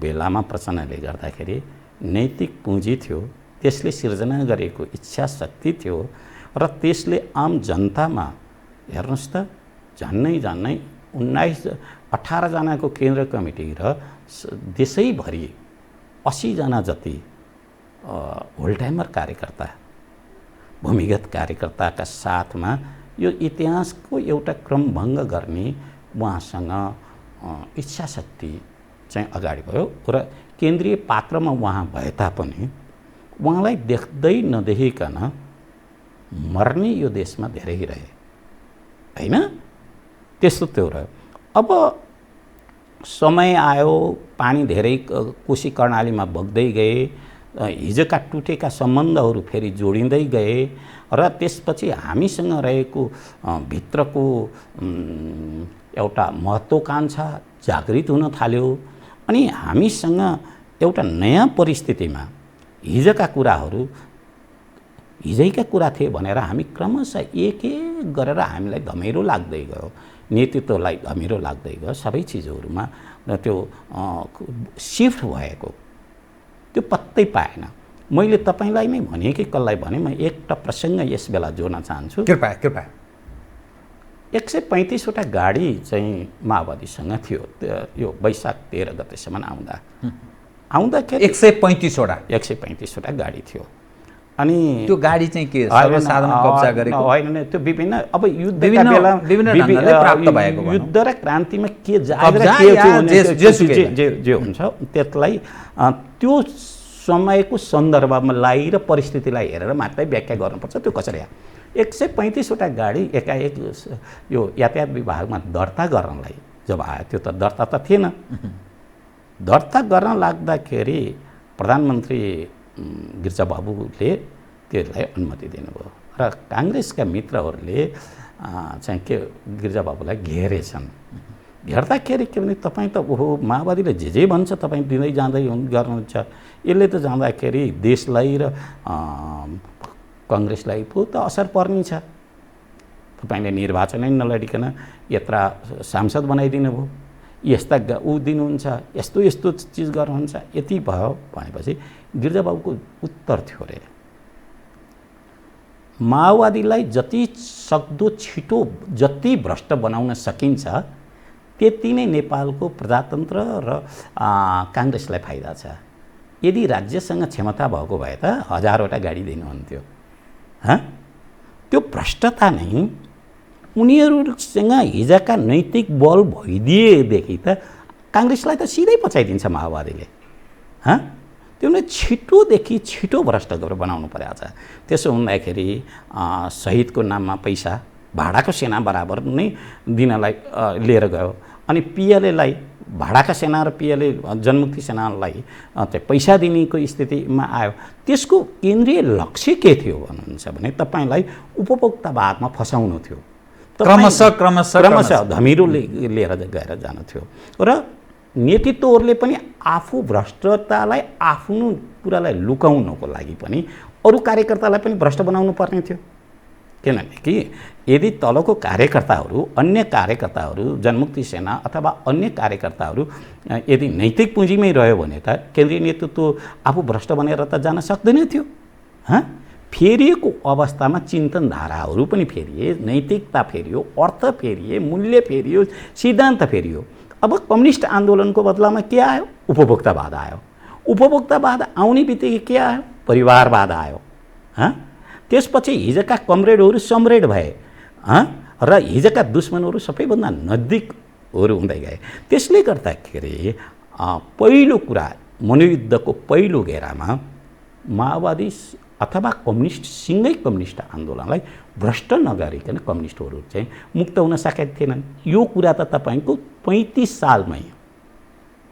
बेलामा प्रचण्डले गर्दाखेरि नैतिक पुँजी थियो, त्यसले सिर्जना गरेको इच्छा शक्ति थियो र त्यसले आम जनतामा हेर्नुहोस् त झन्नै 18 जनाको केन्द्र कमिटी र देशैभरि 80 जना जति होल टाइमर कार्यकर्ता, भूमिगत कार्यकर्ताका साथमा यो इतिहासको एउटा क्रमभङ्ग गर्ने उहाँसँग इच्छा शक्ति चाहिँ अगाडि भयो र केन्द्रीय पात्रमा उहाँ भए तापनि उहाँलाई देख्दै नदेखिकन मर्ने यो देशमा धेरै रहे हैन। त्यस्तो त्यो रह्यो। अब समय आयो, पानी धेरै कोशी कर्णालीमा बग्दै गए, हिजोका टुटेका सम्बन्धहरू फेरि जोडिँदै गए र त्यसपछि हामीसँग रहेको भित्रको एउटा महत्त्वाकांक्षा जागृत हुन थाल्यो अनि हामीसँग एउटा नयाँ परिस्थितिमा हिजोका कुराहरू हिजैका कुरा थिए भनेर हामी क्रमशः एक एक गरेर हामीलाई धमिरो लाग्दै गयो, नेतृत्वलाई धमिरो लाग्दै गयो, सबै चिजहरूमा त्यो सिफ्ट भएको त्यो पत्तै पाएन। मैले तपाईलाई नै भने कि कसलाई भने, म एउटा प्रसङ्ग यस बेला जोड्न चाहन्छु। कृपया। 135 वटा गाडी चाहिँ माओवादीसँग थियो यो वैशाख 13 गतेसम्म आउँदाखेरि 135 वटा गाडी थियो। अनि त्यो गाडी चाहिँ के सर्वसाधारण कब्जा गरेको होइन, त्यो विभिन्न अब युद्धका बेला प्राप्त भएको युद्ध र क्रान्तिमा के जे हुन्छ त्यसलाई त्यो समयको सन्दर्भमा लाई र परिस्थितिलाई हेरेर मात्रै व्याख्या गर्नुपर्छ। त्यो कसरी 135 वटा गाडी एकाएक यो यातायात विभागमा दर्ता गर्नलाई जब आयो, त्यो त दर्ता त थिएन। दर्ता गर्न लाग्दाखेरि प्रधानमन्त्री गिरिजाबाबुले त्यसलाई अनुमति दिनुभयो र काङ्ग्रेसका मित्रहरूले चाहिँ के गिरिजाबाबुलाई घेरेछन्। घेर्दाखेरि के भने तपाईँ त ओहो माओवादीले जे भन्छ तपाईँ दिँदै जाँदै गर्नुहुन्छ, यसले त जाँदाखेरि देशलाई र काङ्ग्रेसलाई पो त असर पर्ने छ। तपाईँले निर्वाचनै नलडिकन यत्रा सांसद बनाइदिनु भयो, यस्ता ऊ दिनुहुन्छ, यस्तो चिज गर्नुहुन्छ, यति भयो भनेपछि गिरिजाबाबुको उत्तर थियो रे, माओवादीलाई जति सक्दो छिटो जति भ्रष्ट बनाउन सकिन्छ त्यति नै नेपालको प्रजातन्त्र र काङ्ग्रेसलाई फाइदा छ। यदि राज्यसँग क्षमता भएको भए त 1000 वटा गाडी दिनुहुन्थ्यो। त्यो भ्रष्टता नै उनीहरूसँग हिजोका नैतिक बल भइदिएदेखि त काङ्ग्रेसलाई त सिधै पचाइदिन्छ माओवादीले। त्यो भने छिटोदेखि छिटो भ्रष्ट गरेर बनाउनु परेको छ। त्यसो हुँदाखेरि शहीदको नाममा पैसा भाडाको सेना बराबर नै दिनलाई लिएर गयो अनि पिएलएलाई भाडाका सेना र पिएलए जनमुक्ति सेनालाई चाहिँ पैसा दिनेको स्थितिमा आयो। त्यसको केन्द्रीय लक्ष्य के थियो भन्नुहुन्छ भने तपाईँलाई उपभोक्तावादमा फसाउनु थियो, क्रमशः धमिरो लिएर गएर जानु थियो र नेतृत्वहरूले पनि आफू भ्रष्टतालाई आफ्नो कुरालाई लुकाउनको लागि पनि अरू कार्यकर्तालाई पनि भ्रष्ट बनाउनु पर्ने थियो। किनभने यदि तलको कार्यकर्ताहरू अन्य कार्यकर्ताहरू जनमुक्ति सेना अथवा अन्य कार्यकर्ताहरू यदि नैतिक पुँजीमै रह्यो भने त केन्द्रीय नेतृत्व आफू भ्रष्ट बनेर त जान सक्दैन थियो। फेरिएको अवस्थामा चिन्तनधाराहरू पनि फेरिए, नैतिकता फेरियो, अर्थ फेरिए, मूल्य फेरियो, सिद्धान्त फेरियो। अब कम्युनिस्ट आन्दोलनको बदलामा के आयो? उपभोक्तावाद आयो। उपभोक्तावाद आउने बित्तिकै के आयो? परिवारवाद आयो। त्यसपछि हिजोका कमरेडहरू समरेड भए र हिजोका दुश्मनहरू सबैभन्दा नजिकहरू हुँदै गए। त्यसले गर्दाखेरि पहिलो कुरा मनोयुद्धको पहिलो घेरामा माओवादी अथवा कम्युनिस्टसँगै कम्युनिस्ट आन्दोलनलाई भ्रष्ट नगरिकन कम्युनिस्टहरू चाहिँ मुक्त हुन सकेका थिएनन्। यो कुरा त तपाईँको 35 सालमै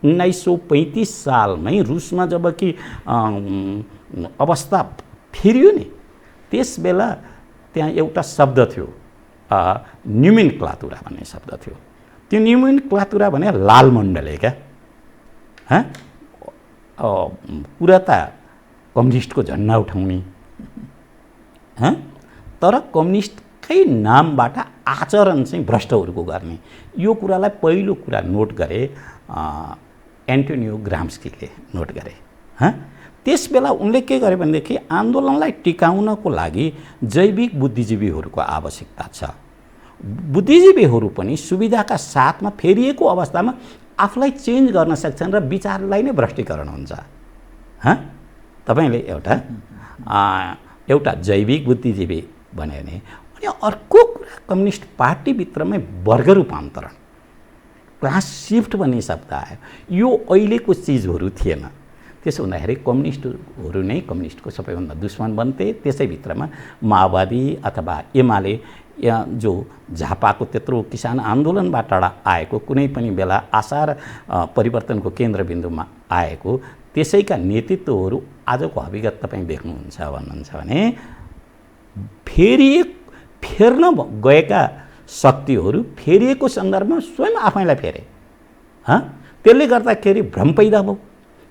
1935 सालमै रुसमा जब कि अवस्था फेरियो नि त्यस बेला त्यहाँ एउटा शब्द थियो न्युमेन क्लातुरा भन्ने शब्द थियो। त्यो न्युमेन क्लातुरा भने लाल मण्डले क्या कुरा त कम्युनिस्टको झन्डा उठाउने तर कम्युनिस्टकै नामबाट आचरण चाहिँ भ्रष्टहरूको गर्ने यो कुरालाई पहिलो कुरा नोट गरे एन्टोनियो ग्राम्स्कीले नोट गरे। त्यस बेला उनले के गरे भनेदेखि आन्दोलनलाई टिकाउनको लागि जैविक बुद्धिजीवीहरूको आवश्यकता छ। बुद्धिजीवीहरू पनि सुविधाका साथमा फेरिएको अवस्थामा आफूलाई चेन्ज गर्न सक्छन् र विचारलाई नै भ्रष्टीकरण हुन्छ। तपाईँले एउटा जैविक बुद्धिजीवी भन्यो भने अनि अर्को कुरा कम्युनिस्ट पार्टीभित्रमै वर्ग रूपान्तरण क्लास सिफ्ट भन्ने शब्द आयो। यो अहिलेको चिजहरू थिएन। त्यसो हुँदाखेरि कम्युनिस्टहरू नै कम्युनिस्टको सबैभन्दा दुश्मन बन्थे। त्यसै भित्रमा माओवादी अथवा एमाले जो झापाको त्यत्रो किसान आन्दोलनबाट आएको कुनै पनि बेला आशा र परिवर्तनको केन्द्रबिन्दुमा आएको त्यसैका नेतृत्वहरू आजको हकीकत तपाईँ देख्नुहुन्छ भन्नुहुन्छ भने फेर्न गएका शक्तिहरू फेरिएको सन्दर्भमा स्वयं आफैलाई फेरे। त्यसले गर्दाखेरि भ्रम पैदा भयो।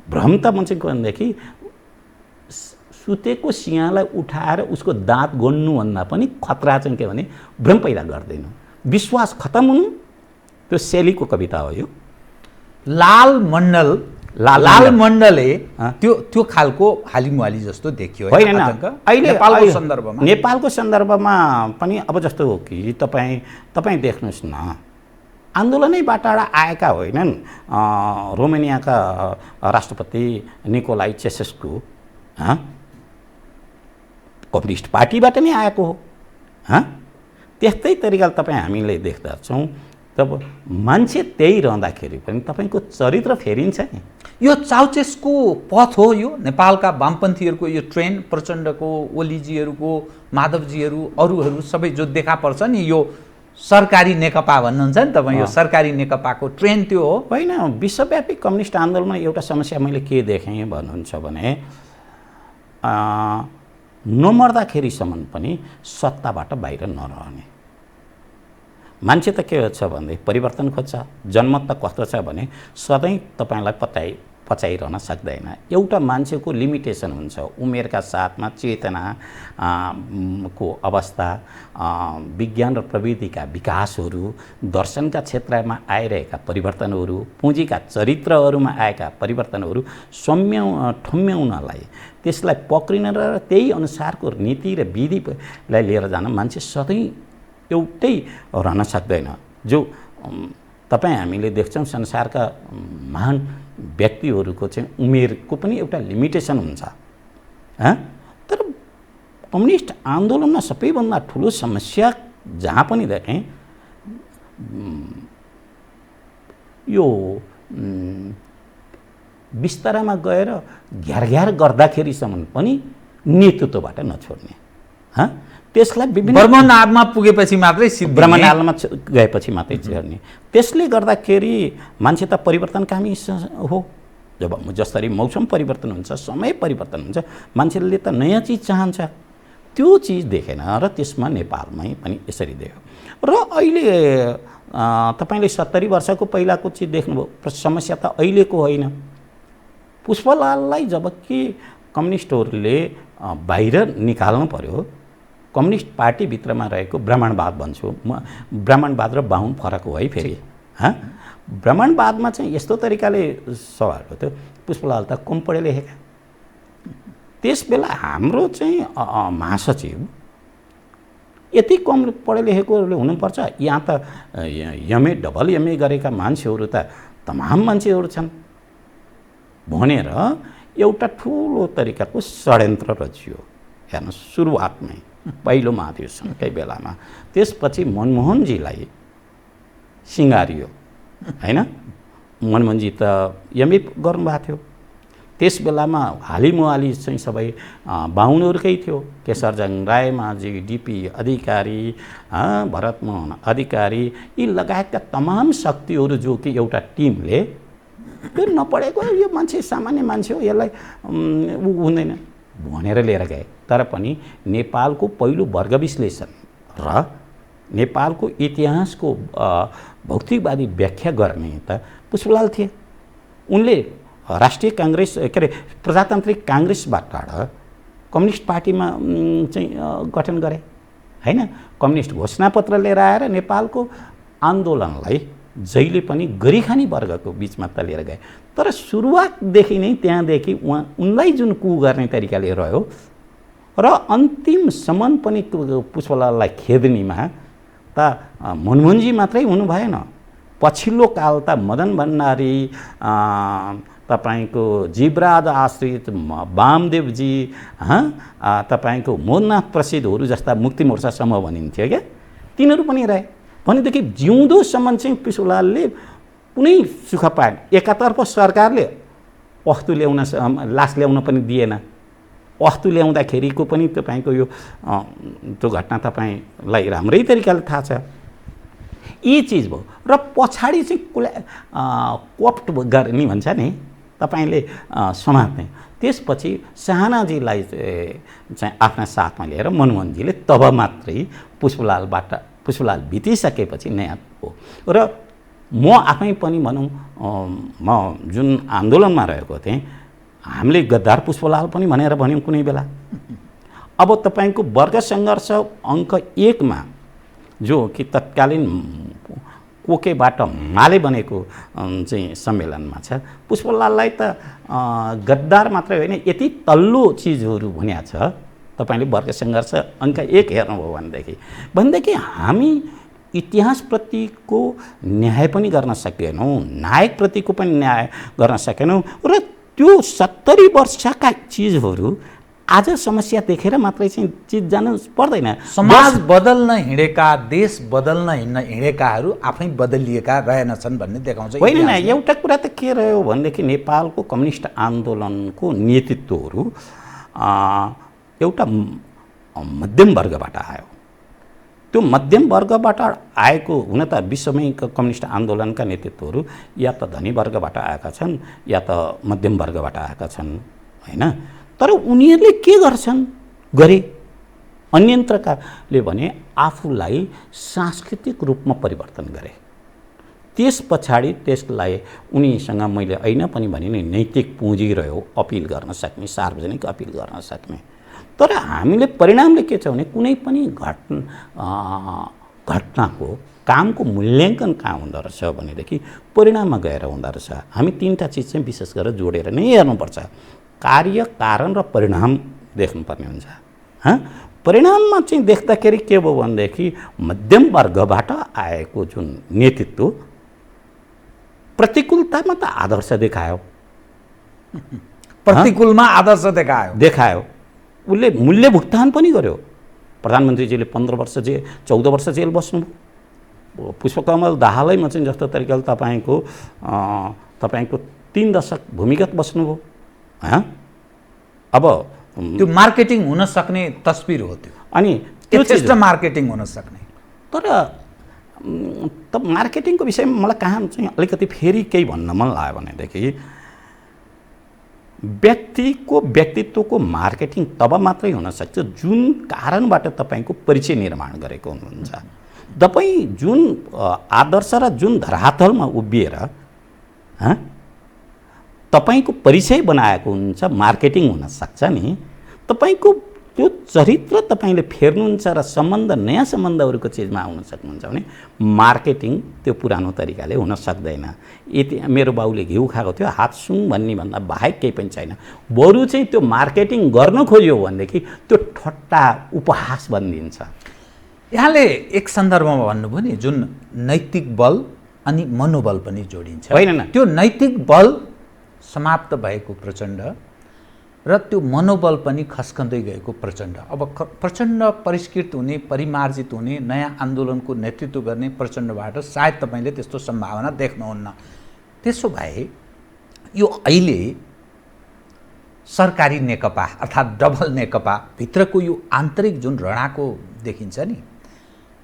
भ्रम त मान्छेको भनेदेखि सुतेको सिंहलाई उठाएर उसको दाँत गोड्नुभन्दा पनि खतरा चाहिँ के भने भ्रम पैदा गर्दैन। विश्वास खतम हुनु त्यो शैलीको कविता हो। यो लाल मण्डले त्यो खालको हालिमुहाली जस्तो देखियो होइन। अहिले नेपालको सन्दर्भमा पनि अब जस्तो हो कि तपाईँ देख्नुहोस् न आन्दोलनैबाट आएका होइनन्। रोमानियाका राष्ट्रपति निकोलाई चेसेस्कु कम्युनिस्ट पार्टीबाट नै आएको हो। त्यस्तै तरिकाले तपाईँ हामीले देख्दछौँ तब मान्छे त्यही रहँदाखेरि पनि तपाईँको चरित्र फेरिन्छ नि। यो चाउचेसको पथ हो। यो नेपालका वामपन्थीहरूको यो ट्रेन प्रचण्डको ओलीजीहरूको माधवजीहरू अरूहरू सबै जो देखा पर्छ नि यो सरकारी नेकपा भन्नुहुन्छ नि तपाईँ। यो सरकारी नेकपाको ट्रेन त्यो हो होइन। विश्वव्यापी कम्युनिस्ट आन्दोलनमा एउटा समस्या मैले के देखेँ भन्नुहुन्छ भने नमर्दाखेरिसम्म पनि सत्ताबाट बाहिर नरहने मान्छे त के छ भने परिवर्तन खोज्छ। जनमत त कस्तो छ भने सधैँ तपाईँलाई पचाइरहन सक्दैन। एउटा मान्छेको लिमिटेसन हुन्छ उमेरका साथमा चेतना को अवस्था विज्ञान र प्रविधिका विकासहरू दर्शनका क्षेत्रमा आइरहेका परिवर्तनहरू पुँजीका चरित्रहरूमा आएका परिवर्तनहरू ठम्म्याउनलाई त्यसलाई पक्रिन र त्यही अनुसारको नीति र विधिलाई लिएर जान मान्छे सधैँ एउटै रहन सक्दैन। जो तपाईँ हामीले देख्छौँ संसारका महान व्यक्तिहरूको चाहिँ उमेरको पनि एउटा लिमिटेसन हुन्छ। तर कम्युनिस्ट आन्दोलनमा सबैभन्दा ठुलो समस्या जहाँ पनि देखेँ यो बिस्तारामा गएर घ्यार गर्दाखेरिसम्म पनि नेतृत्वबाट नछोड्ने। त्यसलाई विभिन्न ब्रह्मनालमा पुगेपछि मात्रै ब्रह्मनालमा गएपछि मात्रै छेड्ने। त्यसले गर्दाखेरि मान्छे त परिवर्तनकामी हो। जब जसरी मौसम परिवर्तन हुन्छ समय परिवर्तन हुन्छ मान्छेले त नयाँ चिज चाहन्छ। त्यो चिज देखेन र त्यसमा नेपालमै पनि यसरी देख्यो। र अहिले तपाईँले 70 वर्षको पहिलाको चिज देख्नुभयो। समस्या त अहिलेको होइन। पुष्पलाललाई जबकि कम्युनिस्टहरूले बाहिर निकाल्नु पर्यो कम्युनिस्ट पार्टीभित्रमा रहेको ब्राह्मणवाद भन्छु म। ब्राह्मणवाद र बाहुन फरक हो है फेरि। ब्राह्मणवादमा चाहिँ यस्तो तरिकाले सवाल हो त्यो पुष्पलाल त कम पढे लेखेका। त्यस बेला हाम्रो चाहिँ महासचिव यति कम पढे लेखेकोहरूले हुनुपर्छ। यहाँ त एमए डबल एमए गरेका मान्छेहरू त तमाम मान्छेहरू छन् भनेर एउटा ठुलो तरिकाको षड्यन्त्र रचियो। हेर्नुहोस्, सुरुवातमै पहिलो महाधिवेशनकै बेलामा त्यसपछि मनमोहनजीलाई सिँगारियो हैन। मनमोहनजी त एमए गर्नुभएको थियो। त्यस बेलामा हालिमुहाली चाहिँ सबै बाहुनहरूकै थियो। केशरजङ रायमाझी, डिपी अधिकारी, भरतमोहन अधिकारी, यी लगायतका तमाम शक्तिहरू जो कि एउटा टिमले यो नपढेको यो मान्छे सामान्य मान्छे हो, यसलाई ऊ हुँदैन भनेर लिएर गए। तर पनि नेपालको पहिलो वर्ग विश्लेषण र नेपालको इतिहासको भौतिकवादी व्याख्या गर्ने त पुष्पलाल थिए। उनले राष्ट्रिय काङ्ग्रेस के अरे प्रजातान्त्रिक काङ्ग्रेसबाट कम्युनिस्ट पार्टीमा चाहिँ गठन गरे हैन। कम्युनिस्ट घोषणापत्र लिएर आएर नेपालको आन्दोलनलाई जहिले पनि गरिखानी वर्गको बिचमा त लिएर गए। तर सुरुवातदेखि नै त्यहाँदेखि उनलाई जुन कु गर्ने तरिकाले रह्यो र अन्तिमसम्म पनि पुष्पलाललाई खेद्नेमा त मनमोहनजी मात्रै हुनु भएन। पछिल्लो काल त मदन भण्डारी, तपाईँको जीवराज आश्रित, वामदेवजी, तपाईँको मोहननाथ प्रसिद्धहरू जस्ता मुक्ति मोर्चासम्म भनिन्थ्यो क्या, तिनीहरू पनि रहे। भनेदेखि जिउँदोसम्म चाहिँ पुष्पलालले कुनै सुख पाएन। एकातर्फ सरकारले वस्तु ल्याउन लास ल्याउन पनि दिएन। वस्तु ल्याउँदाखेरिको पनि तपाईँको यो त्यो घटना तपाईँलाई राम्रै तरिकाले थाहा छ। यी चिज भयो र पछाडि चाहिँ कोप्ट गर्ने भन्छ नि तपाईँले समात्ने। त्यसपछि साहनाजीलाई चाहिँ आफ्ना साथमा लिएर मनमोहनजीले तब मात्रै पुष्पलाल बितिसकेपछि नयाँ हो। र म आफै पनि भनौँ म जुन आन्दोलनमा रहेको थिएँ, हामीले गद्दार पुष्पलाल पनि भनेर भन्यौँ कुनै बेला। अब तपाईँको वर्ग सङ्घर्ष अङ्क 1 मा जो कि तत्कालीन कोकेबाट माले बनेको चाहिँ सम्मेलनमा छ, पुष्पलाललाई त गद्दार मात्रै होइन यति तल्लो चिजहरू भनिएको छ। तपाईँले वर्ग सङ्घर्ष अङ्क 1 हेर्नुभयो भनेदेखि हामी इतिहासप्रतिको न्याय पनि गर्न सकेनौँ, नायकप्रतिको पनि न्याय गर्न सकेनौँ र त्यो 70 वर्षका चिजहरू आज समस्या देखेर मात्रै चाहिँ चिज जानु पर्दैन। समाज बदल्न हिँडेका, देश बदल्न हिँडेकाहरू आफै बदलिएका रहेनछन् भन्ने देखाउँछ। होइन न, एउटा कुरा त के रह्यो भनेदेखि नेपालको कम्युनिस्ट आन्दोलनको नेतृत्वहरू एउटा मध्यम वर्गबाट आयो। त्यो मध्यम वर्गबाट आएको हुन त विश्वमै कम्युनिस्ट आन्दोलनका नेतृत्वहरू या त धनी वर्गबाट आएका छन् या त मध्यम वर्गबाट आएका छन् हैन। तर उनीहरूले के गरे अन्यन्त्रकाले भने आफूलाई सांस्कृतिक रूपमा परिवर्तन गरे। त्यस पछाडि त्यसलाई उनीसँग मैले ऐन पनि भने नि नैतिक पुँजी रह्यो, अपिल गर्न सक्ने, सार्वजनिक अपिल गर्न सक्ने। तर हामीले परिणामले के छ भने कुनै पनि घटनाको कामको मूल्याङ्कन कहाँ हुँदो रहेछ भनेदेखि परिणाममा गएर हुँदो रहेछ। हामी 3टा चिज चाहिँ विशेष गरेर जोडेर नै हेर्नुपर्छ। कार्य, कारण र परिणाम देख्नुपर्ने हुन्छ। परिणाममा चाहिँ देख्दाखेरि के भयो भनेदेखि मध्यम वर्गबाट आएको जुन नेतृत्व प्रतिकूलतामा त आदर्श देखायो, प्रतिकूलमा आदर्श देखायो। उसले मूल्य भुक्तान पनि गर्यो। प्रधानमन्त्रीजीले 15 वर्ष 14 वर्ष जेल बस्नुभयो। पुष्पकमल दाहालैमा चाहिँ जस्तो तरिकाले तपाईँको 3 दशक भूमिगत बस्नुभयो। अब त्यो मार्केटिङ हुन सक्ने तस्बिर हो त्यो, अनि त्यो चेष्टा मार्केटिङ हुन सक्ने। तर मार्केटिङको विषयमा मलाई कहाँ चाहिँ अलिकति फेरि केही भन्न मन लाग्यो भनेदेखि व्यक्तित्वको मार्केटिङ तब मात्रै हुन सक्छ जुन कारणबाट तपाईँको परिचय निर्माण गरेको हुनुहुन्छ। तपाईँ जुन आदर्श र जुन धरातलमा उभिएर तपाईँको परिचय बनाएको हुन्छ, मार्केटिङ हुन सक्छ नि। तपाईँको त्यो चरित्र तपाईँले फेर्नुहुन्छ र सम्बन्ध, नयाँ सम्बन्धहरूको चिजमा आउन सक्नुहुन्छ भने मार्केटिङ त्यो पुरानो तरिकाले हुन सक्दैन। यति मेरो बाउले घिउ खाएको थियो, हात सुङ भन्ने भन्दा बाहेक केही पनि छैन। बरु चाहिँ त्यो मार्केटिङ गर्न खोज्यो भनेदेखि त्यो ठट्टा उपहास बनिदिन्छ। यहाँले एक सन्दर्भमा भन्नुभयो नि जुन नैतिक बल अनि मनोबल पनि जोडिन्छ। होइन न, त्यो नैतिक बल समाप्त भएको प्रचण्ड र त्यो मनोबल पनि खस्कँदै गएको प्रचण्ड। अब प्रचण्ड परिष्कृत हुने, परिमार्जित हुने, नयाँ आन्दोलनको नेतृत्व गर्ने प्रचण्डबाट सायद तपाईँले त्यस्तो सम्भावना देख्नुहुन्न। त्यसो भए यो अहिले सरकारी नेकपा अर्थात् डबल नेकपा भित्रको यो आन्तरिक जुन रणाको देखिन्छ नि,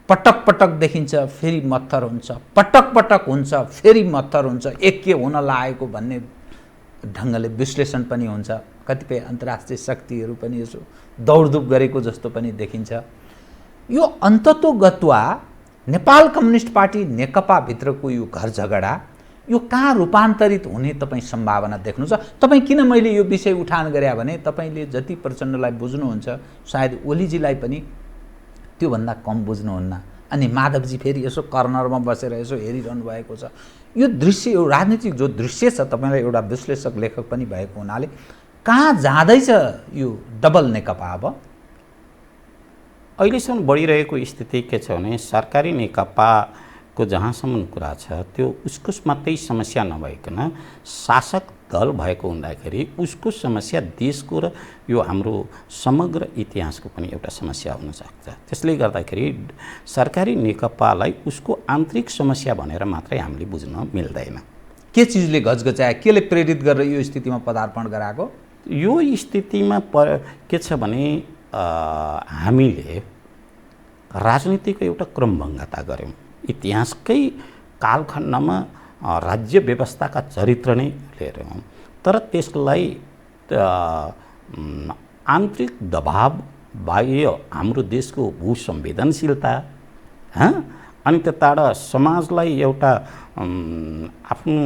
पटक पटक देखिन्छ, फेरि मत्थर हुन्छ, पटक पटक हुन्छ, फेरि मत्थर हुन्छ, एक के हुन लागेको भन्ने ढङ्गले विश्लेषण पनि हुन्छ। कतिपय अन्तर्राष्ट्रिय शक्तिहरू पनि यसो दौडधुप गरेको जस्तो पनि देखिन्छ। यो अन्ततोगत्वा नेपाल कम्युनिस्ट पार्टी नेकपाभित्रको यो घर झगडा यो कहाँ रूपान्तरित हुने तपाईँ सम्भावना देख्नुहुन्छ? तपाईँ किन मैले यो विषय उठान गरे भने तपाईँले जति प्रचण्डलाई बुझ्नुहुन्छ सायद ओलीजीलाई पनि त्योभन्दा कम बुझ्नुहुन्न। अनि माधवजी फेरि यसो कर्नरमा बसेर यसो हेरिरहनु भएको छ। यो दृश्य, यो राजनीतिक जो दृश्य छ, तपाईँलाई एउटा विश्लेषक लेखक पनि भएको हुनाले कहाँ जाँदैछ यो डबल नेकपा? अब अहिलेसम्म बढिरहेको स्थिति के छ भने सरकारी नेकपाको जहाँसम्म कुरा छ त्यो उसको मात्रै समस्या नभइकन शासक दल भएको हुँदाखेरि उसको समस्या देशको र यो हाम्रो समग्र इतिहासको पनि एउटा समस्या हुनसक्छ। त्यसले गर्दाखेरि सरकारी नेकपालाई उसको आन्तरिक समस्या भनेर मात्रै हामीले बुझ्न मिल्दैन। के चिजले घचघचायो, केले प्रेरित गरेर यो स्थितिमा पदार्पण गराएको? यो स्थितिमा के छ भने हामीले राजनीतिको एउटा क्रमभङ्गता गऱ्यौँ। इतिहासकै कालखण्डमा राज्य व्यवस्थाका चरित्र नै लिएर तर त्यसलाई आन्तरिक दबाव, बाह्य हाम्रो देशको भूसंवेदनशीलता अनि त्यताबाट समाजलाई एउटा आफ्नो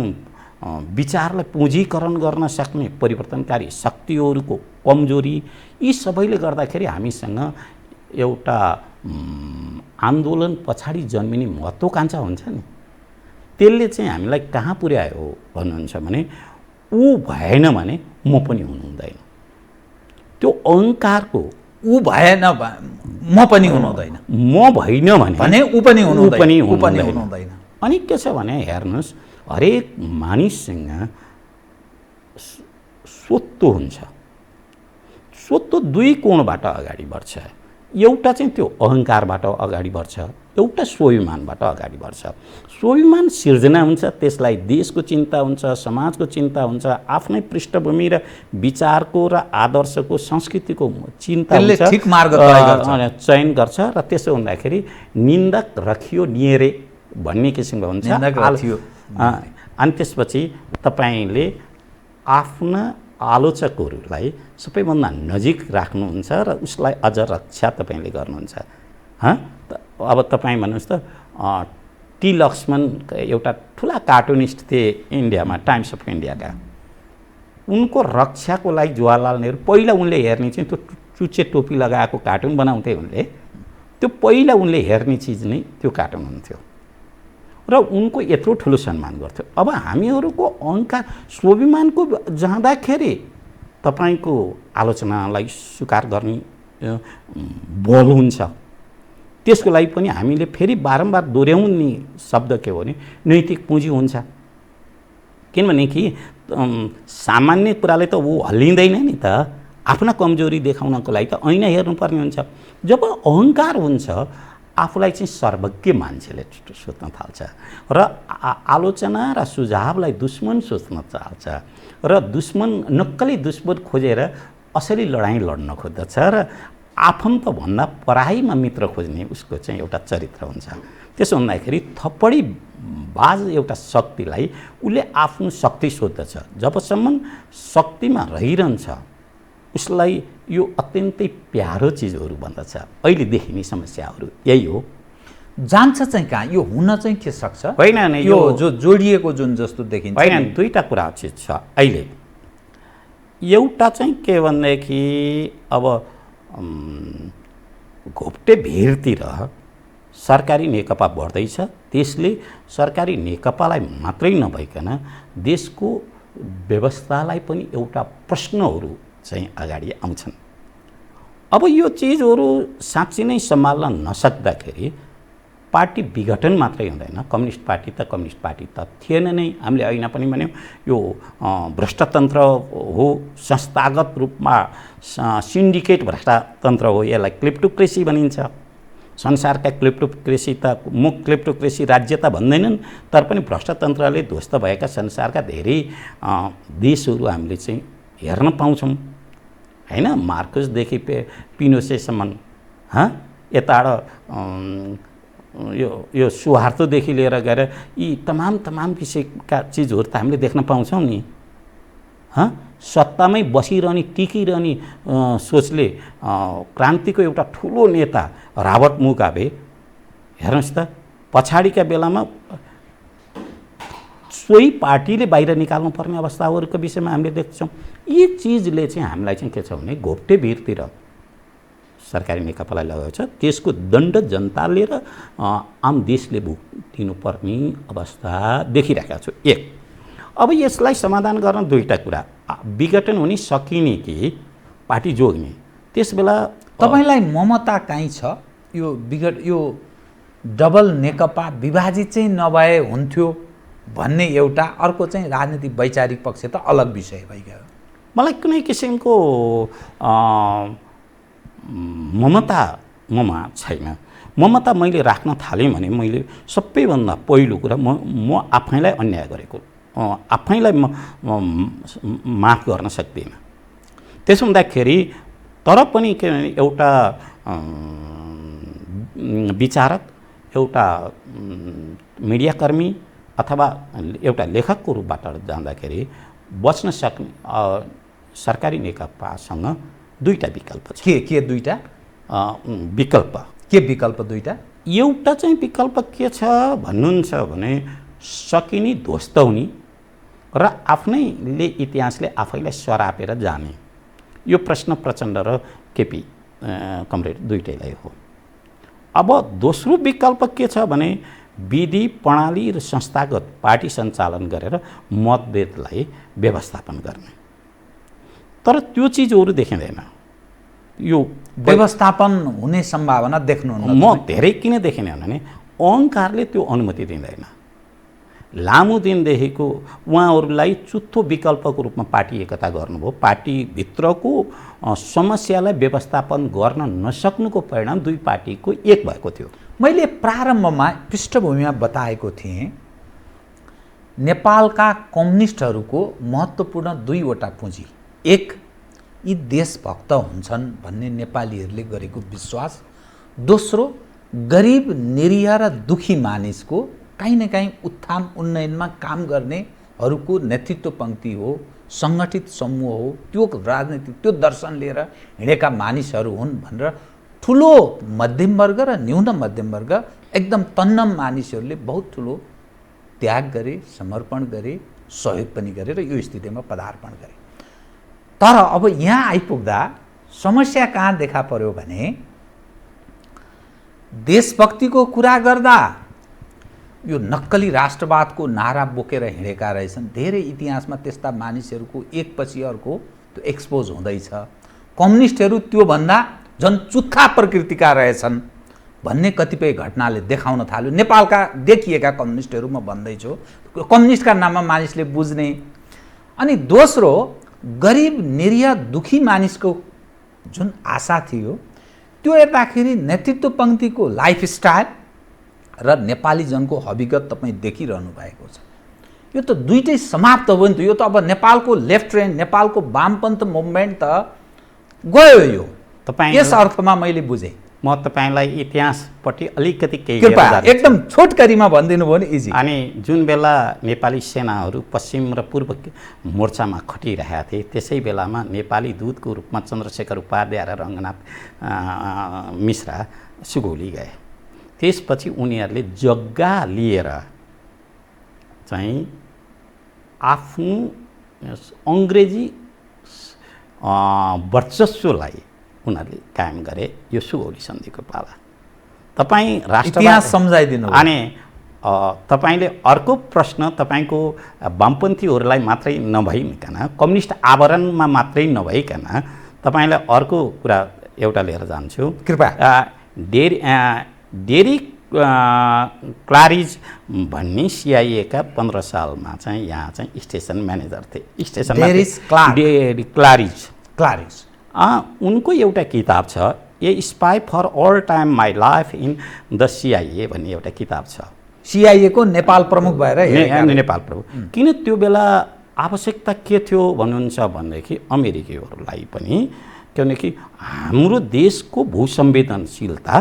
विचारलाई पुँजीकरण गर्न सक्ने परिवर्तनकारी शक्तिहरूको कमजोरी, यी सबैले गर्दाखेरि हामीसँग एउटा आन्दोलन पछाडि जन्मिने महत्त्वाकांक्षा हुन्छ नि, त्यसले चाहिँ हामीलाई कहाँ पुर्यायो भन्नुहुन्छ भने ऊ भएन भने म पनि हुनु हुँदैन। त्यो अहङ्कारको ऊ भएन म पनि हुनु हुँदैन, म भइन भने ऊ पनि हुनु हुँदैन। अनि के छ भने हेर्नुहोस्, हरेक मानिससँग स्वत्व हुन्छ। स्वत्व दुई कोणबाट अगाडि बढ्छ। एउटा चाहिँ त्यो अहङ्कारबाट अगाडि बढ्छ, एउटा स्वाभिमानबाट अगाडि बढ्छ। स्वाभिमान सिर्जना हुन्छ, त्यसलाई देशको चिन्ता हुन्छ, समाजको चिन्ता हुन्छ, आफ्नै पृष्ठभूमि र विचारको र आदर्शको संस्कृतिको चिन्ता हुन्छ, ठिक मार्ग चयन गर्छ। र त्यसो हुँदाखेरि निन्दक रखियो नियरे भन्ने किसिमको हुन्छ। अनि त्यसपछि तपाईँले आफ्ना आलोचकहरूलाई सबैभन्दा नजिक राख्नुहुन्छ र उसलाई अझ रक्षा तपाईँले गर्नुहुन्छ। अब तपाईँ भन्नुहोस् त, टी लक्ष्मण एउटा ठुला कार्टुनिस्ट थिए इन्डियामा, टाइम्स अफ इन्डियाका। उनको रक्षाको लागि जवाहरलाल नेहरू पहिला उनले हेर्ने चाहिँ त्यो चुच्चे टोपी लगाएको कार्टुन बनाउँथे उनले। त्यो पहिला उनले हेर्ने चिज नै त्यो कार्टुन हुन्थ्यो र उनको यत्रो ठुलो सम्मान गर्थ्यो। अब हामीहरूको अहङ्कार स्वाभिमानको जाँदाखेरि तपाईँको आलोचनालाई स्वीकार गर्ने बल हुन्छ। त्यसको लागि पनि हामीले फेरि बारम्बार दोहोऱ्याउने शब्द के हो भने नैतिक पुँजी हुन्छ। किनभने कि सामान्य कुराले त ऊ हल्लिँदैन नि त, आफ्ना कमजोरी देखाउनको लागि त ऐना हेर्नुपर्ने हुन्छ। जब अहङ्कार हुन्छ आफूलाई चाहिँ सर्वज्ञ मान्छेले सोच्न थाल्छ र आलोचना र सुझावलाई दुश्मन सोच्न चाहन्छ र नक्कली दुश्मन खोजेर असली लडाइँ लड्न खोज्दछ र आफन्तभन्दा पराईमा मित्र खोज्ने उसको चाहिँ एउटा चरित्र हुन्छ। त्यसो हुँदाखेरि थप्पडी बाज एउटा शक्तिलाई उसले आफ्नो शक्ति सोध्दछ। जबसम्म शक्तिमा रहिरहन्छ उसलाई यो अत्यन्तै प्यारो चिजहरू भन्दछ। अहिले देखिने समस्याहरू यही हो। जान्छ चाहिँ कहाँ? यो हुन चाहिँ के सक्छ? होइन नि, यो जो जोडिएको जुन जस्तो देखिन्छ। होइन, दुईवटा कुरा चिज छ अहिले। एउटा चाहिँ के भनेदेखि अब घोप्टे भिरतिर सरकारी नेकपा बढ्दैछ, त्यसले सरकारी नेकपालाई मात्रै नभइकन देशको व्यवस्थालाई पनि एउटा प्रश्नहरू चाहिँ अगाडि आउँछन्। अब यो चिजहरू साँच्चै नै सम्हाल्न नसक्दाखेरि पार्टी विघटन मात्रै हुँदैन, कम्युनिस्ट पार्टी त थिएन नै। हामीले ऐना पनि भन्यौँ यो भ्रष्टतन्त्र हो, संस्थागत रूपमा सिन्डिकेट भ्रष्टतन्त्र हो, यसलाई क्लिप्टोक्रेसी भनिन्छ। संसारका क्लिप्टोक्रेसी त क्लिप्टोक्रेसी राज्य त भन्दैनन्, तर पनि भ्रष्टतन्त्रले ध्वस्त भएका संसारका धेरै देशहरू हामीले चाहिँ हेर्न पाउँछौँ हैन। मार्कसदेखि पिनोसेसम्म यताबाट यो सुहार्तोदेखि लिएर गएर यी तमाम किसिमका चिजहरू त हामीले देख्न पाउँछौँ नि। सत्तामै बसिरहने टिकिरहने सोचले क्रान्तिको एउटा ठुलो नेता रबर्ट मुगाबे हेर्नुहोस् त, पछाडिका बेलामा सोही पार्टीले बाहिर निकाल्नु पर्ने अवस्थाहरूको विषयमा हामीले देख्छौँ। यी चिजले चाहिँ हामीलाई चाहिँ के छ भने घोप्टे भिरतिर सरकारी नेकपालाई लगाएको छ, त्यसको दण्ड जनताले र आम देशले भुक्तिनुपर्ने अवस्था देखिरहेका छु। एक, अब यसलाई समाधान गर्न दुईटा कुरा, विघटन हुने सकिने कि पार्टी जोग्ने। त्यसबेला तपाईँलाई ममता कहीँ छ? यो डबल नेकपा विभाजित चाहिँ नभए हुन्थ्यो भन्ने एउटा, अर्को चाहिँ राजनीतिक वैचारिक पक्ष त अलग विषय भइगयो। मलाई कुनै किसिमको ममता ममा छैन। ममता मैले राख्न थालेँ भने मैले सबैभन्दा पहिलो कुरा म आफैलाई अन्याय गरेको, आफैलाई माफ गर्न सक्दिनँ। त्यसो हुँदाखेरि तर पनि के भने एउटा विचारक, एउटा मिडियाकर्मी अथवा एउटा लेखकको रूपबाट जाँदाखेरि बच्न सक्ने सरकारी नेकपासँग दुईटा विकल्प छ। के दुईटा विकल्प? के विकल्प दुईटा? एउटा चाहिँ विकल्प के छ भन्नुहुन्छ भने सकिने ध्वस्त हुने र आफ्नैले इतिहासले आफैलाई सरापेर जाने। यो प्रश्न प्रचण्ड र केपी कमरेड दुईटैलाई हो। अब दोस्रो विकल्प के छ भने विधि प्रणाली र संस्थागत पार्टी सञ्चालन गरेर मतभेदलाई व्यवस्थापन गर्ने। तर त्यो चिजहरू देखिँदैन। यो व्यवस्थापन हुने सम्भावना देख्नुहुन्न? म धेरै किन देखिनँ भने अहङ्कारले त्यो अनुमति दिँदैन। लामो दिनदेखिको उहाँहरूलाई चुत्थो विकल्पको रूपमा पार्टी एकता गर्नुभयो। पार्टीभित्रको समस्यालाई व्यवस्थापन गर्न नसक्नुको परिणाम दुई पार्टीको एक भएको थियो। मैले प्रारम्भमा पृष्ठभूमिमा बताएको थिएँ नेपालका कम्युनिस्टहरूको महत्त्वपूर्ण दुईवटा पुँजी, एक यी देशभक्त हुन्छन् भन्ने नेपालीहरूले गरेको विश्वास, दोस्रो गरिब निरीह र दुखी मानिसको काहीँ न काहीँ उत्थान उन्नयनमा काम गर्नेहरूको नेतृत्व पङ्क्ति हो, सङ्गठित समूह हो, त्यो राजनीति त्यो दर्शन लिएर हिँडेका मानिसहरू हुन् भनेर ठुलो मध्यमवर्ग र न्यून मध्यमवर्ग एकदम तन्नम मानिसहरूले बहुत ठुलो त्याग गरे, समर्पण गरे, सहयोग पनि गरे र यो स्थितिमा पदार्पण गरे। तर अब यहाँ आइपुग्दा समस्या कहाँ देखा पर्यो भने देशभक्तिको कुरा गर्दा यो नक्कली राष्ट्रवादको नारा बोकेर हिँडेका रहेछन्। धेरै इतिहासमा त्यस्ता मानिसहरूको एकपछि अर्को त्यो एक्सपोज हुँदैछ। कम्युनिस्टहरू त्योभन्दा झन् चुत्था प्रकृतिका रहेछन् भन्ने कतिपय घटनाले देखाउन थाल्यो। नेपालका देखिएका कम्युनिस्टहरू म भन्दैछु, कम्युनिस्टका नाममा मानिसले बुझ्ने। अनि दोस्रो गरिब निरीह दुखी मानिसको जुन आशा थियो त्यो हेर्दाखेरि नेतृत्व पङ्क्तिको लाइफस्टाइल र नेपाली जनको हविगत तपाईँ देखिरहनु भएको छ। यो त दुईटै समाप्त हो नि त। यो त अब नेपालको लेफ्ट विङ, नेपालको वामपन्थ मुभमेन्ट त गयो। यो तपाईँ यस अर्थमा मैले बुझेँ। म तपाईँलाई इतिहासपट्टि अलिकति केही कृपया एकदम छोटकरीमा भनिदिनु भयो नि इजी। अनि जुन बेला नेपाली सेनाहरू पश्चिम र पूर्व मोर्चामा खटिरहेका थिए त्यसै बेलामा नेपाली दूतको रूपमा चन्द्रशेखर उपाध्याय र रङ्गनाथ मिश्रा सुगौली गए। त्यसपछि उनीहरूले जग्गा लिएर चाहिँ आफ्नो अङ्ग्रेजी वर्चस्वलाई उनीहरूले कायम गरे। यो सुगौली सन्धिको पाला तपाईँ इतिहास सम्झाइदिनु। अनि तपाईँले अर्को प्रश्न तपाईँको वामपन्थीहरूलाई मात्रै नभइकन कम्युनिस्ट आवरणमा मात्रै नभइकन तपाईँलाई अर्को कुरा एउटा लिएर जान्छु। कृपया। डेरिक क्लारिज भन्ने सिआइएका 15 सालमा चाहिँ यहाँ चाहिँ स्टेसन म्यानेजर थिए। क्लारिज उनको एउटा किताब छ, a spy for all time my life in the CIA भन्ने एउटा किताब छ। सिआइए को नेपाल प्रमुख भएर नेपाल प्रमुख किन त्यो बेला आवश्यकता के थियो भन्नुहुन्छ भनेदेखि अमेरिकीहरूलाई पनि, किनकि हाम्रो देशको भूसंवेदनशीलता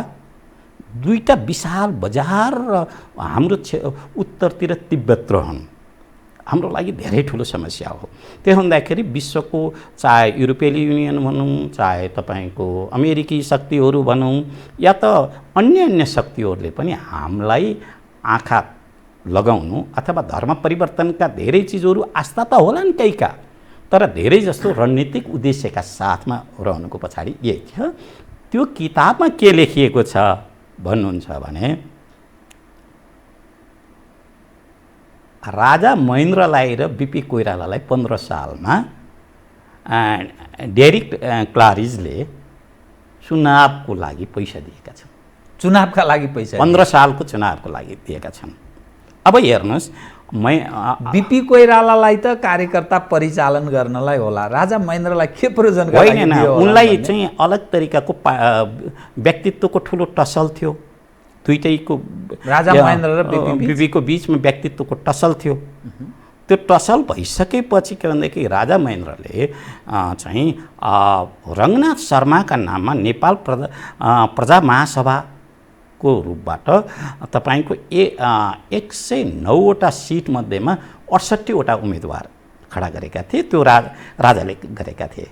दुईटा विशाल बजार र हाम्रो उत्तरतिर तिब्बत रहन हाम्रो लागि धेरै ठुलो समस्या हो। त्यो हुँदाखेरि विश्वको चाहे युरोपियन युनियन भनौँ, चाहे तपाईँको अमेरिकी शक्तिहरू भनौँ, या त अन्य शक्तिहरूले पनि हामीलाई आँखा लगाउनु अथवा धर्म परिवर्तनका धेरै चिजहरू आस्था त होलान् केहीका, तर धेरै जस्तो रणनीतिक उद्देश्यका साथमा रहनुको पछाडि यही थियो। त्यो किताबमा के लेखिएको छ भन्नुहुन्छ भने राजा महेन्द्रलाई र बिपी कोइरालालाई 15 सालमा डेरिक क्लारिजले चुनावको लागि पैसा दिएका छन्। चुनावका लागि पैसा 15 सालको चुनावको लागि दिएका छन्। अब हेर्नुहोस्, बिपी कोइरालालाई त कार्यकर्ता परिचालन गर्नलाई होला, राजा महेन्द्रलाई के प्रयोजनका लागि दियो? उनलाई चाहिँ अलग तरिकाको व्यक्तित्वको ठुलो टसल थियो। दुईटैको राजा महेन्द्र र बिपीको बिचमा व्यक्तित्वको टसल थियो। त्यो टसल भइसकेपछि के भनेदेखि राजा महेन्द्रले चाहिँ रङ्गनाथ शर्माका नाममा नेपाल प्रजा महासभाको रूपबाट तपाईँको 109वटा सिट मध्येमा 68वटा उम्मेदवार खडा गरेका थिए। त्यो राजाले गरेका थिए,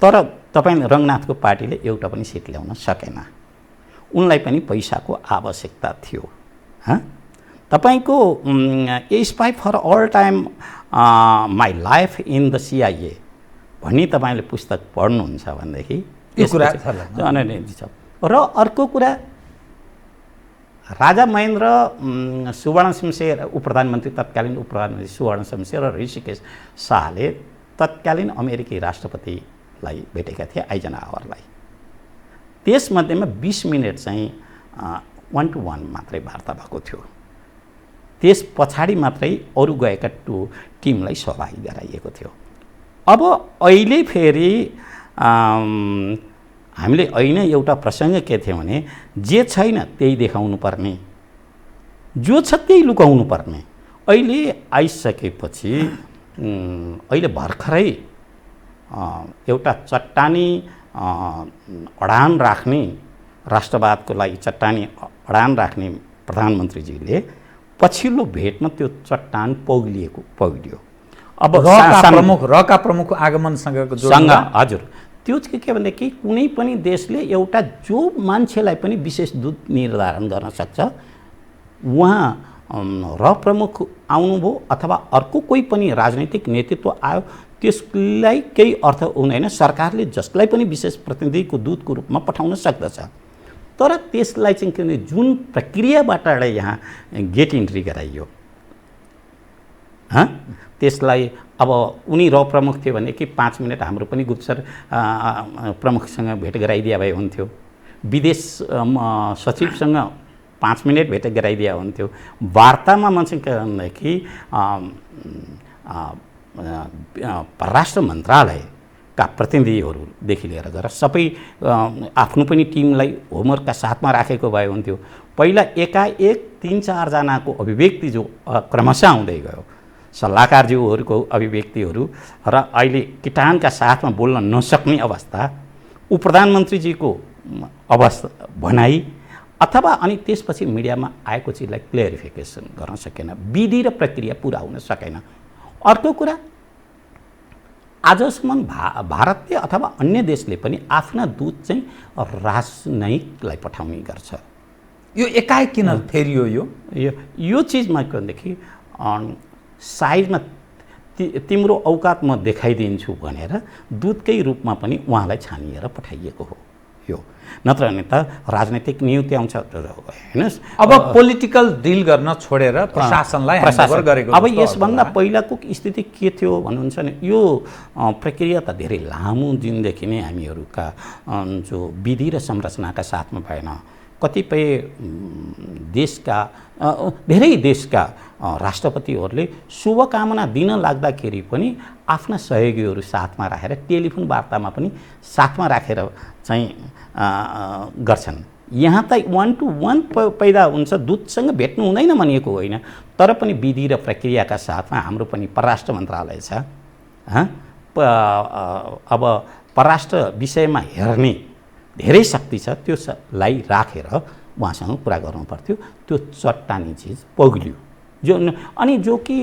तर तपाईँ रङ्गनाथको पार्टीले एउटा पनि सिट ल्याउन सकेन। उनलाई पनि पैसाको आवश्यकता थियो। तपाईँको a spy for all time my life in the CIA भन्ने तपाईँले पुस्तक पढ्नुहुन्छ भनेदेखि यो कुरा छ। र अर्को कुरा, राजा महेन्द्र सुवर्ण शमशेर उपप्रधानमन्त्री, तत्कालीन उपप्रधानमन्त्री सुवर्ण शमशेर र ऋषिकेश शाहले तत्कालीन अमेरिकी राष्ट्रपतिलाई भेटेका थिए, आइजनहावरलाई। त्यसमध्येमा 20 मिनट चाहिँ 1-to-1 मात्रै वार्ता भएको थियो। त्यस पछाडि मात्रै अरू गएका टिमलाई सहभागी गराइएको थियो। अब अहिले फेरि हामीले ऐन एउटा प्रसङ्ग के थियो भने, जे छैन त्यही देखाउनु पर्ने, जो छ त्यही लुकाउनु पर्ने। अहिले आइसकेपछि अहिले भर्खरै एउटा चट्टानी अडान राख्ने, राष्ट्रवादको लागि चट्टानी अडान राख्ने प्रधानमन्त्रीजीले पछिल्लो भेटमा त्यो चट्टान पौग्लियो। अब रका प्रमुख आगमनसँगको हजुर, त्यो चाहिँ के भनेदेखि कुनै पनि देशले एउटा जो मान्छेलाई पनि विशेष दूत निर्धारण गर्न सक्छ, उहाँ र प्रमुख आउनुभयो अथवा अर्को कोही पनि राजनैतिक नेतृत्व आयो, त्यसलाई केही अर्थ हुँदैन। सरकारले जसलाई पनि विशेष प्रतिनिधिको दूतको रूपमा पठाउन सक्दछ, तर त्यसलाई चाहिँ के भने जुन प्रक्रियाबाट यहाँ गेट इन्ट्री गराइयो, त्यसलाई अब उनी र प्रमुख थियो भने कि 5 मिनट हाम्रो पनि गुप्तचर प्रमुखसँग भेट गराइदिया भए हुन्थ्यो, विदेश सचिवसँग 5 मिनट भेट गराइदिया हुन्थ्यो। वार्तामा म चाहिँ के भनेदेखि परराष्ट्र मन्त्रालयका प्रतिनिधिहरूदेखि लिएर गएर सबै आफ्नो पनि टिमलाई होमवर्कका साथमा राखेको भए हुन्थ्यो। पहिला एकाएक 3-4 जनाको अभिव्यक्ति जो क्रमशः आउँदै गयो, सल्लाहकारज्यूहरूको अभिव्यक्तिहरू र अहिले किटानका साथमा बोल्न नसक्ने अवस्था, उपप्रधानमन्त्रीजीको अवस्था भनाइ, अथवा अनि त्यसपछि मिडियामा आएको चिजलाई क्लियरिफिकेसन गर्न सकेन, विधि र प्रक्रिया पुरा हुन सकेन। अर्को कुरा, आजसम्म भारतले अथवा अन्य देशले पनि आफ्ना दूत चाहिँ राजनयिकलाई पठाउने गर्छ। यो एकाएक किन फेरियो? यो चिजमा के भनेदेखि साइडमा तिम्रो औकात म देखाइदिन्छु भनेर दूतकै रूपमा पनि उहाँलाई छानिएर पठाइएको हो यो, नत्र भने त राजनैतिक नियुक्ति आउँछ हेर्नुहोस्। अब पोलिटिकल डिल गर्न छोडेर प्रशासनलाई ह्यान्डओभर गरेको। अब यसभन्दा पहिलाको स्थिति के थियो भन्नुहुन्छ भने, यो प्रक्रिया त धेरै लामो दिनदेखि नै हामीहरूका जो विधि र संरचनाका साथमा भएन। कतिपय देशका धेरै देशका राष्ट्रपतिहरूले शुभकामना दिन लाग्दाखेरि पनि आफ्ना सहयोगीहरू साथमा राखेर टेलिफोन वार्तामा पनि साथमा राखेर चाहिँ गर्छन्। यहाँ त 1 to 1 पैदा हुन्छ, दूतसँग भेट्नु हुँदैन भनिएको होइन, तर पनि विधि र प्रक्रियाका साथमा हाम्रो पनि परराष्ट्र मन्त्रालय छ। अब परराष्ट्र विषयमा हेर्ने धेरै शक्ति छ, त्यसलाई राखेर उहाँसँग कुरा गर्नु पर्थ्यो। त्यो चट्टानी चिज पग्लियो अनि जो कि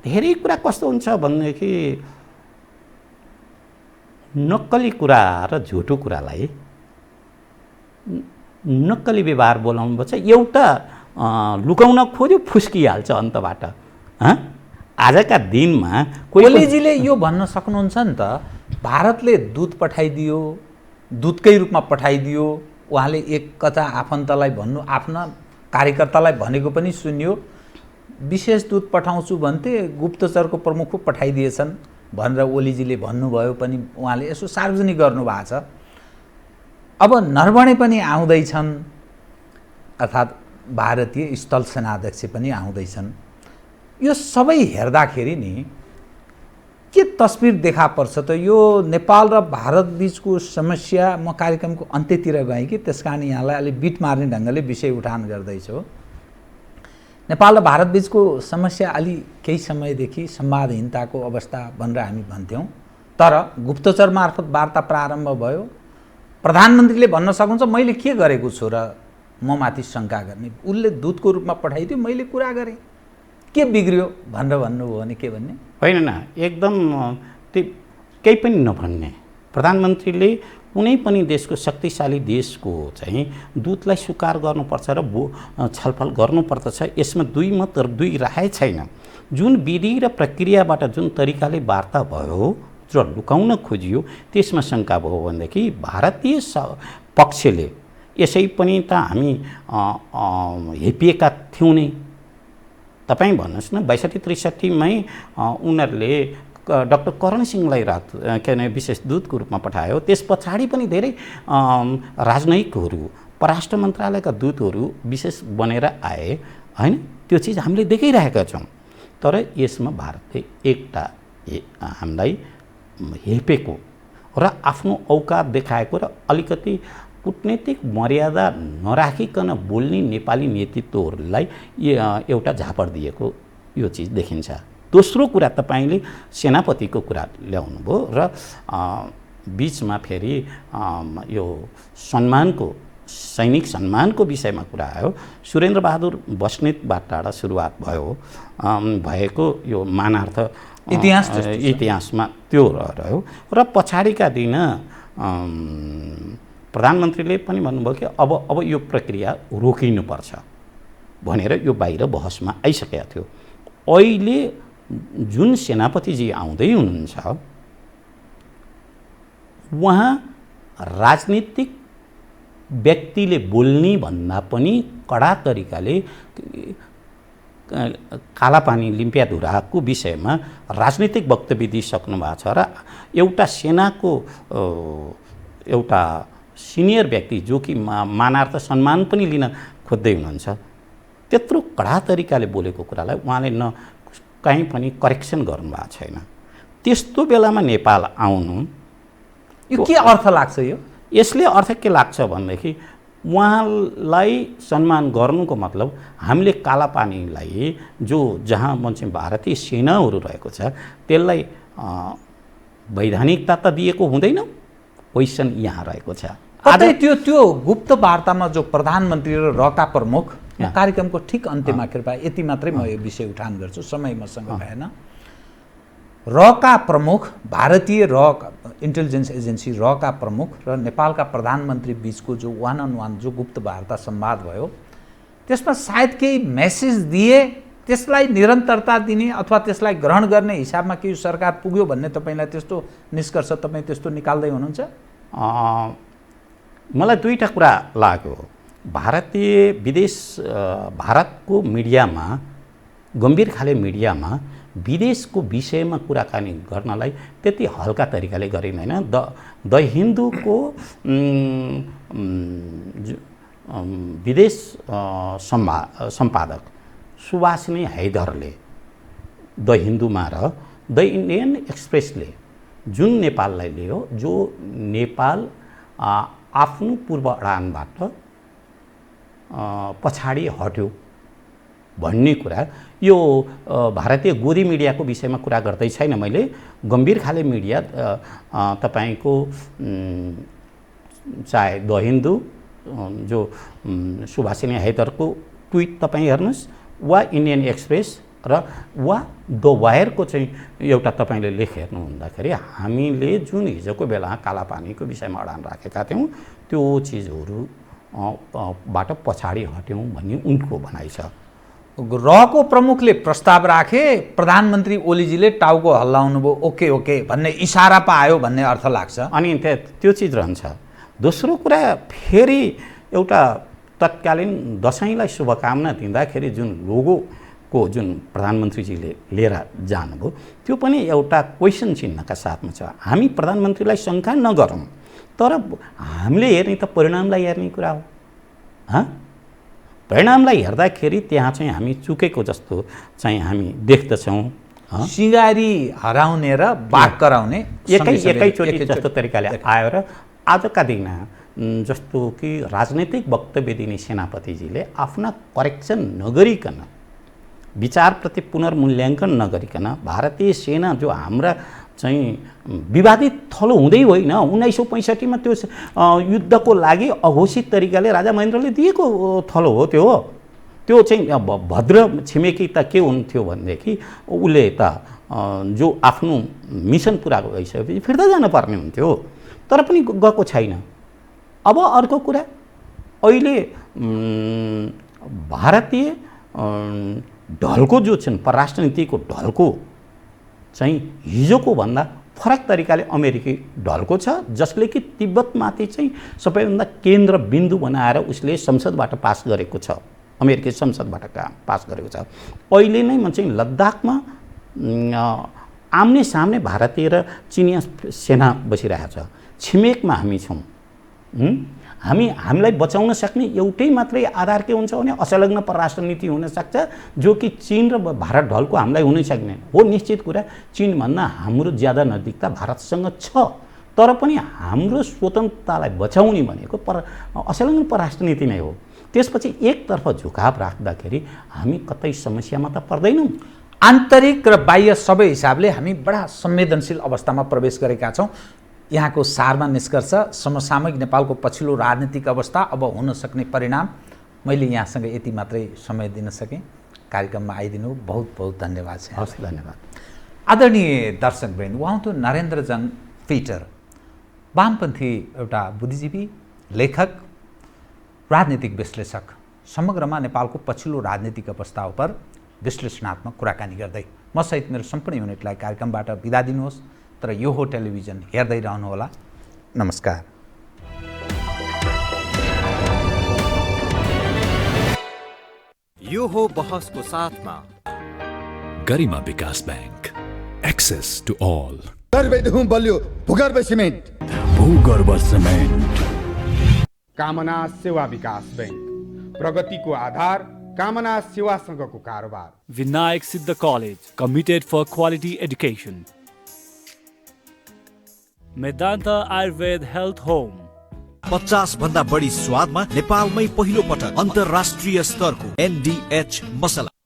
धेरै कुरा कस्तो हुन्छ भनेदेखि नक्कली कुरा र झुटो कुरालाई नक्कली व्यवहार बोलाउनुपर्छ। एउटा लुकाउन खोज्यो फुस्किहाल्छ अन्तबाट। आजका दिनमा ओलीजीले यो भन्न सक्नुहुन्छ नि त, भारतले दूत पठाइदियो, दूतकै रूपमा पठाइदियो, उहाँले एक कता आफन्तलाई भन्नु, आफ्ना कार्यकर्तालाई भनेको पनि सुन्यो, विशेष दूत पठाउँछु भन्थे, गुप्तचरको प्रमुख पो पठाइदिएछन् भनेर ओलीजीले भन्नुभयो पनि, उहाँले यसो सार्वजनिक गर्नुभएको छ। अब नरवणे पनि आउँदैछन्, अर्थात् भारतीय स्थल सेनाध्यक्ष पनि आउँदैछन्। यो सबै हेर्दाखेरि नि के तस्बिर देखा पर्छ त? यो नेपाल र भारत बीचको समस्या, म कार्यक्रमको अन्त्यतिर गएँ कि त्यस कारण यहाँलाई अलिक बिट मार्ने ढङ्गले विषय उठान गर्दैछु। नेपाल र भारत बीचको समस्या अलि केही समयदेखि संवादहीनताको अवस्था भनेर हामी भन्थ्यौँ, तर गुप्तचर मार्फत वार्ता प्रारम्भ भयो। प्रधानमन्त्रीले भन्न सक्नुहुन्छ मैले के गरेको छु र म माथि शङ्का गर्ने, उसले दूतको रूपमा पठाइदियो, मैले कुरा गरेँ, के बिग्रियो भनेर भन्नुभयो भने के भन्ने? होइन न, एकदम त्यो केही पनि नभन्ने। प्रधानमन्त्रीले कुनै पनि देशको शक्तिशाली देशको चाहिँ दूतलाई स्वीकार गर्नुपर्छ र छलफल गर्नुपर्दछ। यसमा दुई मत र दुई राय छैन। जुन विधि र प्रक्रियाबाट जुन तरिकाले वार्ता भयो र लुकाउन खोजियो त्यसमा शङ्का भयो भनेदेखि भारतीय पक्षले यसै पनि त हामी हेपिएका थियौँ नै। तपाईँ भन्नुहोस् न, 62-63मै उनीहरूले डाक्टर करण सिंहलाई के अरे विशेष दूतको रूपमा पठायो। त्यस पछाडि पनि धेरै राजनयिकहरू, परराष्ट्र मन्त्रालयका दूतहरू विशेष बनेर आए होइन। त्यो चिज हामीले देखिरहेका छौँ। तर यसमा भारतले एकटा हामीलाई हेपेको र आफ्नो औकात देखाएको र अलिकति कूटनीतिक मर्यादा नराखिकन बोल्ने नेपाली नेतृत्वहरूलाई एउटा झापड दिएको यो चिज देखिन्छ। दोस्रो कुरा, तपाईँले सेनापतिको कुरा ल्याउनुभयो र बिचमा फेरि यो सम्मानको, सैनिक सम्मानको विषयमा कुरा आयो। सुरेन्द्र बहादुर बस्नेतबाट सुरुवात भएको यो मानार्थ इतिहासमा त्यो रह्यो र पछाडिका दिन प्रधानमन्त्रीले पनि भन्नुभयो कि अब यो प्रक्रिया रोकिनुपर्छ भनेर यो बाहिर बहसमा आइसकेको थियो। अहिले जुन सेनापतिजी आउँदै हुनुहुन्छ उहाँ राजनीतिक व्यक्तिले बोल्ने भन्दा पनि कडा तरिकाले कालापानी लिम्पियाधुराको विषयमा राजनीतिक वक्तव्य दिइसक्नु भएको छ र एउटा सेनाको एउटा सिनियर व्यक्ति जो कि मानार्थ सम्मान पनि लिन खोज्दै हुनुहुन्छ, त्यत्रो कडा तरिकाले बोलेको कुरालाई उहाँले न कहीँ पनि करेक्सन गर्नुभएको छैन। त्यस्तो बेलामा नेपाल आउनु यो के अर्थ लाग्छ? यसले अर्थ के लाग्छ भनेदेखि उहाँलाई सम्मान गर्नुको मतलब हामीले कालापानीलाई जो जहाँ मान्छे भारतीय सेनाहरू रहेको छ त्यसलाई वैधानिकता त दिएको हुँदैन, क्वेसन यहाँ रहेको छ। कतै त्यो गुप्त वार्तामा जो प्रधानमन्त्री र रका प्रमुख, कार्यक्रमको ठिक अन्त्यमा कृपया यति मात्रै म यो विषय उठान गर्छु, समय मसँग भएन। रका प्रमुख, भारतीय इन्टेलिजेन्स एजेन्सी रका प्रमुख र नेपालका प्रधानमन्त्री बीचको जो 1-on-1 जो गुप्त वार्ता संवाद भयो त्यसमा सायद केही मेसेज दिए, त्यसलाई निरन्तरता दिने अथवा त्यसलाई ग्रहण गर्ने हिसाबमा केही सरकार पुग्यो भन्ने तपाईँलाई त्यस्तो निष्कर्ष तपाईँ त्यस्तो निकाल्दै हुनुहुन्छ? मलाई दुईटा कुरा लाग्यो। भारतको मिडियामा, गम्भीर खाले मिडियामा विदेशको विषयमा कुराकानी गर्नलाई त्यति हल्का तरिकाले गरिँदैन। द हिन्दूको विदेश सम्पादक सुभाषिनी हैदरले द हिन्दूमा र द इन्डियन एक्सप्रेसले जुन नेपाललाई लियो, जो नेपाल आफ्नो पूर्व अडानबाट पछाडि हट्यो भन्ने कुरा, यो भारतीय गोदी मिडियाको विषयमा कुरा गर्दै छैन मैले, गम्भीर खाले मिडिया तपाईको चाहे द हिन्दू जो सुभाषिनी हैदरको ट्विट तपाईँ हेर्नुहोस्, वा इन्डियन एक्सप्रेस र वा द वायरको चाहिँ एउटा तपाईँले लेख हेर्नु हुँदाखेरि हामीले जुन हिजोको बेला कालापानीको विषयमा अडान राखेका थियौँ त्यो चिजहरू बाट पछाडि हट्यौँ भन्ने उनको भनाइ छ। रहको प्रमुखले प्रस्ताव राखे, प्रधानमन्त्री ओलीजीले टाउको हल्लाउनु भयो, ओके ओके भन्ने इसारा पो आयो भन्ने अर्थ लाग्छ। अनि त्यो चिज रहन्छ। दोस्रो कुरा, फेरि एउटा तत्कालीन दसैँलाई शुभकामना दिँदाखेरि जुन लोगोको जुन प्रधानमन्त्रीजीले लिएर जानुभयो त्यो पनि एउटा क्वेसन चिन्हका साथमा छ। हामी प्रधानमन्त्रीलाई शङ्का नगरौँ, तर हामीले हेर्ने त परिणामलाई हेर्ने कुरा हो। परिणामलाई हेर्दाखेरि त्यहाँ चाहिँ हामी चुकेको जस्तो चाहिँ हामी देख्दछौँ। सिँगारी हराउने र बाघ कराउने एकैचोटि जस्तो तरिकाले आयो र आजका दिन जस्तो कि राजनैतिक वक्तव्य दिने सेनापतिजीले आफ्ना करेक्सन नगरिकन, विचारप्रति पुनर्मूल्याङ्कन नगरिकन भारतीय सेना जो हाम्रा चाहिँ विवादित थलो हुँदै होइन, 1965मा त्यो युद्धको लागि अघोषित तरिकाले राजा महेन्द्रले दिएको थलो हो, त्यो चाहिँ भद्र छिमेकी त के हुन्थ्यो भनेदेखि उसले त जो आफ्नो मिसन पुरा गरिसकेपछि फिर्ता जानुपर्ने हुन्थ्यो, तर पनि गएको छैन। अब अर्को कुरा, अहिले भारतीय ढल्को जो छन्, परराष्ट्र नीतिको ढल्को चाहिँ हिजोको भन्दा फरक तरिकाले अमेरिकी ढल्को छ, जसले कि तिब्बतमाथि चाहिँ सबैभन्दा केन्द्र बिन्दु बनाएर उसले संसदबाट पास गरेको छ, अमेरिकी संसदबाट पास गरेको छ। अहिले नै म चाहिँ लद्दाखमा आम्ने सामने भारतीय र चिनिया सेना बसिरहेको छ, छिमेकमा हामी छौँ। हामीलाई बचाउन सक्ने एउटै मात्रै आधार के हुन्छ भने असंलग्न परराष्ट्र नीति हुन सक्छ, जो कि चीन र भारत ढल्को हामीलाई हुनै सक्दैन हो। निश्चित कुरा, चीनभन्दा हाम्रो ज्यादा नजिकता भारतसँग छ, तर पनि हाम्रो स्वतन्त्रतालाई बचाउने भनेको असंलग्न परराष्ट्र नीति नै हो। त्यसपछि एकतर्फ झुकाव राख्दाखेरि हामी कतै समस्यामा त पर्दैनौँ। आन्तरिक र बाह्य सबै हिसाबले हामी बडा संवेदनशील अवस्थामा प्रवेश गरेका छौँ। यहाँको सारमा निष्कर्ष, समसामयिक नेपालको पछिल्लो राजनीतिक अवस्था, अब हुन सक्ने परिणाम, मैले यहाँसँग यति मात्रै समय दिन सकेँ। कार्यक्रममा आइदिनु बहुत बहुत धन्यवाद छ। हस्, धन्यवाद। आदरणीय दर्शकवृन्द, उहाँ त नरेन्द्रजन फिटर, वामपन्थी एउटा बुद्धिजीवी, लेखक, राजनीतिक विश्लेषक, समग्रमा नेपालको पछिल्लो राजनीतिक अवस्था उप विश्लेषणात्मक कुराकानी गर्दै म सहित मेरो सम्पूर्ण युनिटलाई कार्यक्रमबाट बिदा दिनुहोस्। तर यो हो टेलिभिजन, हेर्दै रहनुहोला। नमस्कार। यो हो बहसको साथमा गरिमा विकास बैंक, एक्सेस टु ऑल। गर्वेद हूँ बलियो भूगर्भ सिमेन्ट। भूगर्भ सिमेन्ट। कामना सेवा विकास बैंक, प्रगतिको आधार कामना सेवासँगको कारोबार। Vinayak Siddha College, committed for quality education. Medanta Ayurved Health Home. 50 भन्दा बढी स्वादमा नेपालमै पहिलो पटक अन्तर्राष्ट्रिय स्तरको NDH मसला।